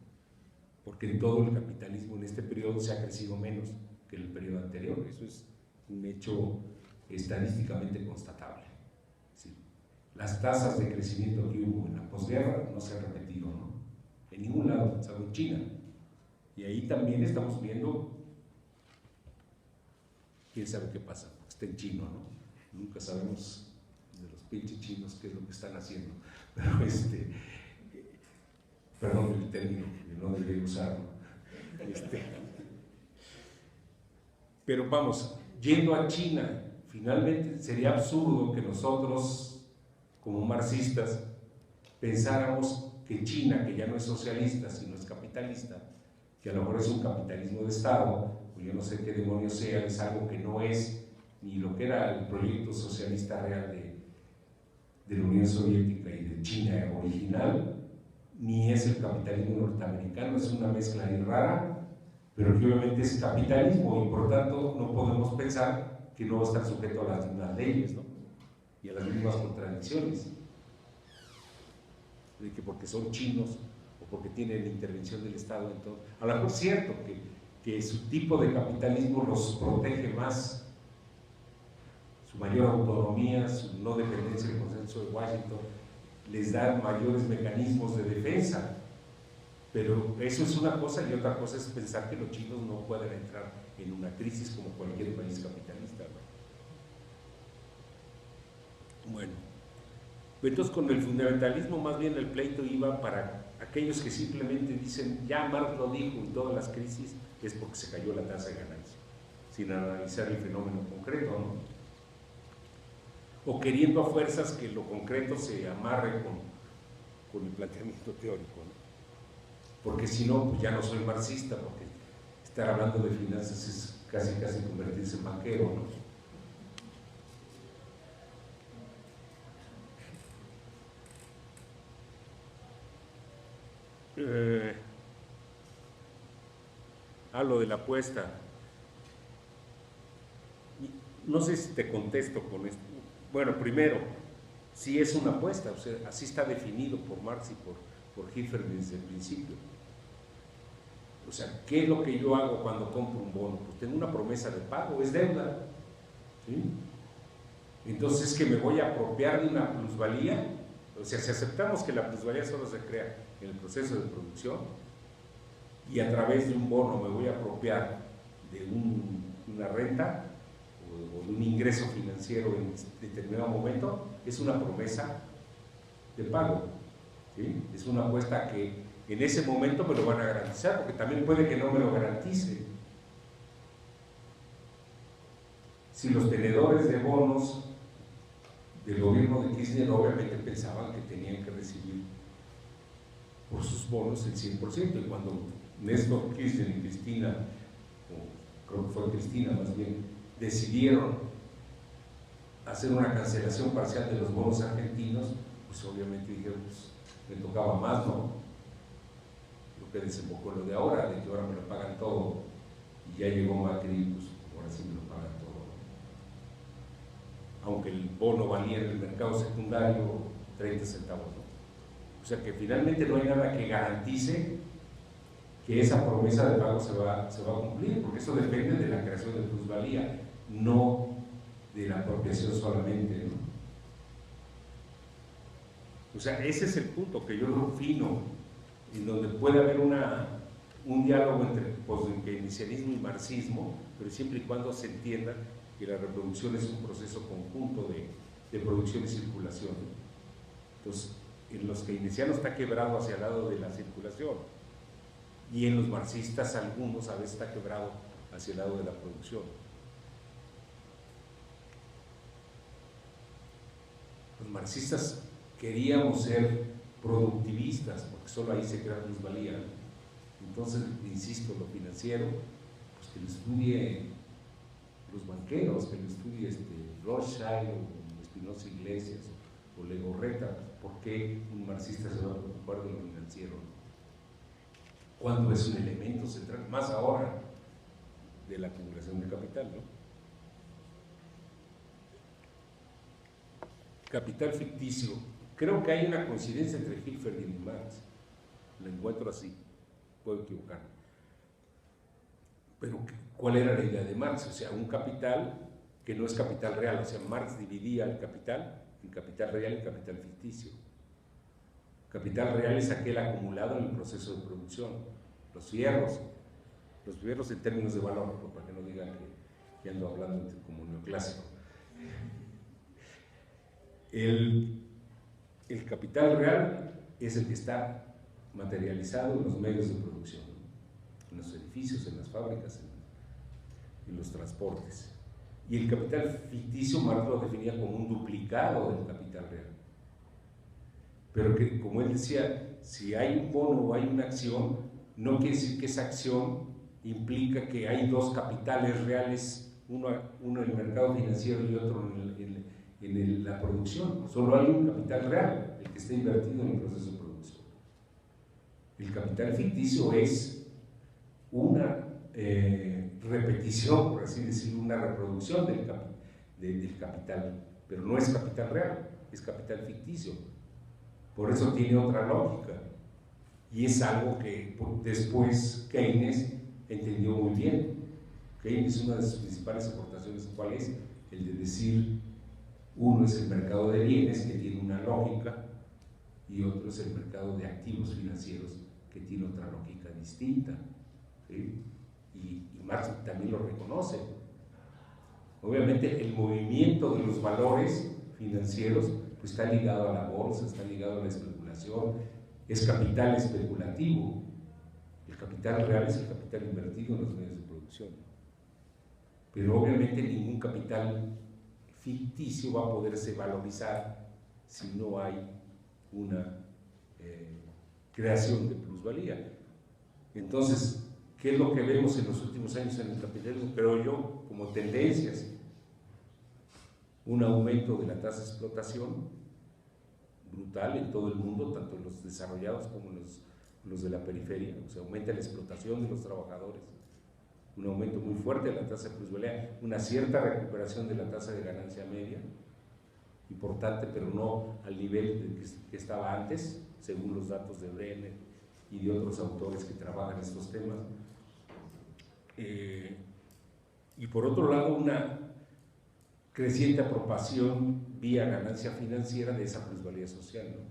[SPEAKER 3] porque en todo el capitalismo en este periodo se ha crecido menos que en el periodo anterior. Eso es un hecho estadísticamente constatable. Sí. Las tasas de crecimiento que hubo en la posguerra no se han repetido, ¿no? En ningún lado, salvo en China, y ahí también estamos viendo, quién sabe qué pasa, porque está en chino, ¿no? Nunca sabemos de los pinches chinos qué es lo que están haciendo, pero perdón el término, que no debería usarlo. Pero vamos, yendo a China, finalmente sería absurdo que nosotros, como marxistas, pensáramos que China, que ya no es socialista, sino es capitalista, que a lo mejor es un capitalismo de Estado, o yo no sé qué demonios sea, es algo que no es ni lo que era el proyecto socialista real de la Unión Soviética y de China original, ni es el capitalismo norteamericano, es una mezcla ahí rara, pero que obviamente es capitalismo y por tanto no podemos pensar que no va a estar sujeto a las mismas leyes, ¿no? Y a las mismas contradicciones, de que porque son chinos o porque tienen intervención del Estado, entonces, a lo mejor es cierto que su tipo de capitalismo los protege más, su mayor autonomía, su no dependencia del consenso de Washington, les da mayores mecanismos de defensa, pero eso es una cosa, y otra cosa es pensar que los chinos no pueden entrar en una crisis como cualquier país capitalista, ¿no? Bueno, entonces con el fundamentalismo más bien el pleito iba para aquellos que simplemente dicen, ya Marx lo dijo, en todas las crisis es porque se cayó la tasa de ganancia, sin analizar el fenómeno concreto, ¿no? O queriendo a fuerzas que lo concreto se amarre con el planteamiento teórico, ¿no? Porque si no, pues ya no soy marxista, porque estar hablando de finanzas es casi convertirse en banquero, ¿no? Lo de la apuesta. No sé si te contesto con esto. Bueno, primero, sí es una apuesta, o sea, así está definido por Marx y por Hiffer desde el principio. O sea, ¿qué es lo que yo hago cuando compro un bono? Pues tengo una promesa de pago, es deuda, ¿sí? Entonces, ¿es que me voy a apropiar de una plusvalía? O sea, si aceptamos que la plusvalía solo se crea en el proceso de producción y a través de un bono me voy a apropiar de una renta o de un ingreso financiero en determinado momento, es una promesa de pago. ¿sí? Es una apuesta que en ese momento me lo van a garantizar, porque también puede que no me lo garantice. Si los tenedores de bonos del gobierno de Kirchner obviamente pensaban que tenían que recibir por sus bonos el 100%, y cuando Néstor Kirchner y Cristina, o creo que fue Cristina más bien, decidieron hacer una cancelación parcial de los bonos argentinos, pues obviamente dijeron, pues me tocaba más, ¿no? Lo que desembocó en lo de ahora, de que ahora me lo pagan todo, y ya llegó Macri, pues ahora sí me lo pagan todo, ¿no? Aunque el bono valía en el mercado secundario 30 centavos, ¿no? O sea que finalmente no hay nada que garantice que esa promesa de pago se va a cumplir, porque eso depende de la creación de plusvalía, no de la apropiación solamente, ¿no? O sea, ese es el punto que yo lo fino, en donde puede haber un diálogo entre keynesianismo y marxismo, pero siempre y cuando se entienda que la reproducción es un proceso conjunto de producción y circulación. Entonces, en los keynesianos está quebrado hacia el lado de la circulación, y en los marxistas algunos a veces está quebrado hacia el lado de la producción. Los marxistas queríamos ser productivistas, porque solo ahí se crea plusvalía. Entonces, insisto, lo financiero, pues que lo estudie los banqueros, que lo estudie Rothschild o Espinosa Iglesias o Legorreta. ¿Por qué un marxista se va a preocupar de lo financiero? Cuando es un elemento central, más ahora, de la acumulación de capital, ¿no? Capital ficticio. Creo que hay una coincidencia entre Hilferdin y Marx. La encuentro así, puedo equivocarme. Pero, ¿cuál era la idea de Marx? O sea, un capital que no es capital real. O sea, Marx dividía el capital en capital real y capital ficticio. Capital real es aquel acumulado en el proceso de producción. Los fierros en términos de valor, para que no digan que ando hablando como neoclásico. El capital real es el que está materializado en los medios de producción, en los edificios, en las fábricas, en los transportes. Y el capital ficticio Marx lo definía como un duplicado del capital real. Pero que, como él decía, si hay un bono o hay una acción, no quiere decir que esa acción implica que hay dos capitales reales, uno en el mercado financiero y otro en la producción. Solo hay un capital real, el que está invertido en el proceso de producción. El capital ficticio es una repetición, por así decirlo, una reproducción del capital, pero no es capital real, es capital ficticio. Por eso tiene otra lógica, y es algo que después Keynes entendió muy bien. Keynes, una de sus principales aportaciones, ¿cuál es? El de decir, uno es el mercado de bienes, que tiene una lógica, y otro es el mercado de activos financieros, que tiene otra lógica distinta, ¿sí? Y Marx también lo reconoce. Obviamente el movimiento de los valores financieros pues está ligado a la bolsa, está ligado a la especulación, es capital especulativo. El capital real es el capital invertido en los medios de producción. Pero obviamente ningún capital ficticio va a poderse valorizar si no hay una creación de plusvalía. Entonces, ¿qué es lo que vemos en los últimos años en el capitalismo? Creo yo, como tendencias, un aumento de la tasa de explotación brutal en todo el mundo, tanto en los desarrollados como en los de la periferia. O sea, aumenta la explotación de los trabajadores, un aumento muy fuerte de la tasa de plusvalía, una cierta recuperación de la tasa de ganancia media, importante, pero no al nivel que estaba antes, según los datos de Brenner y de otros autores que trabajan estos temas. Y por otro lado, una creciente apropiación vía ganancia financiera de esa plusvalía social, ¿no?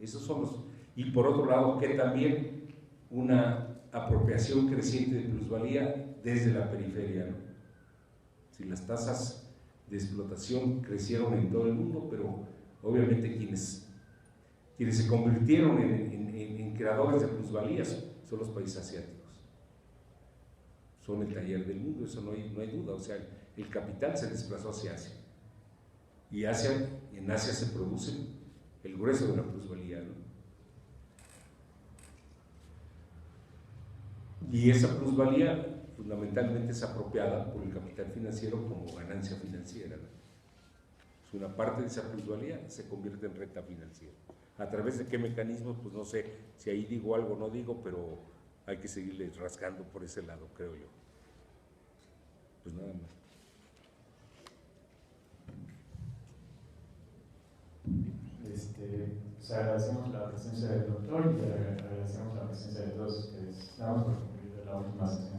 [SPEAKER 3] Esos son los. Y por otro lado, que también una apropiación creciente de plusvalía desde la periferia, ¿no? Si las tasas de explotación crecieron en todo el mundo, pero obviamente quienes Quienes se convirtieron en creadores de plusvalías son los países asiáticos. Son el taller del mundo, eso no hay duda. O sea, el capital se desplazó hacia Asia. Y en Asia se produce el grueso de la plusvalía, ¿no? Y esa plusvalía fundamentalmente es apropiada por el capital financiero como ganancia financiera, ¿no? Una parte de esa plusvalía se convierte en renta financiera. ¿A través de qué mecanismos? Pues no sé si ahí digo algo o no digo, pero hay que seguirle rascando por ese lado, creo yo. Pues nada más.
[SPEAKER 2] Pues agradecemos la presencia del doctor y agradecemos la presencia de todos ustedes. Damos por concluida la última sesión.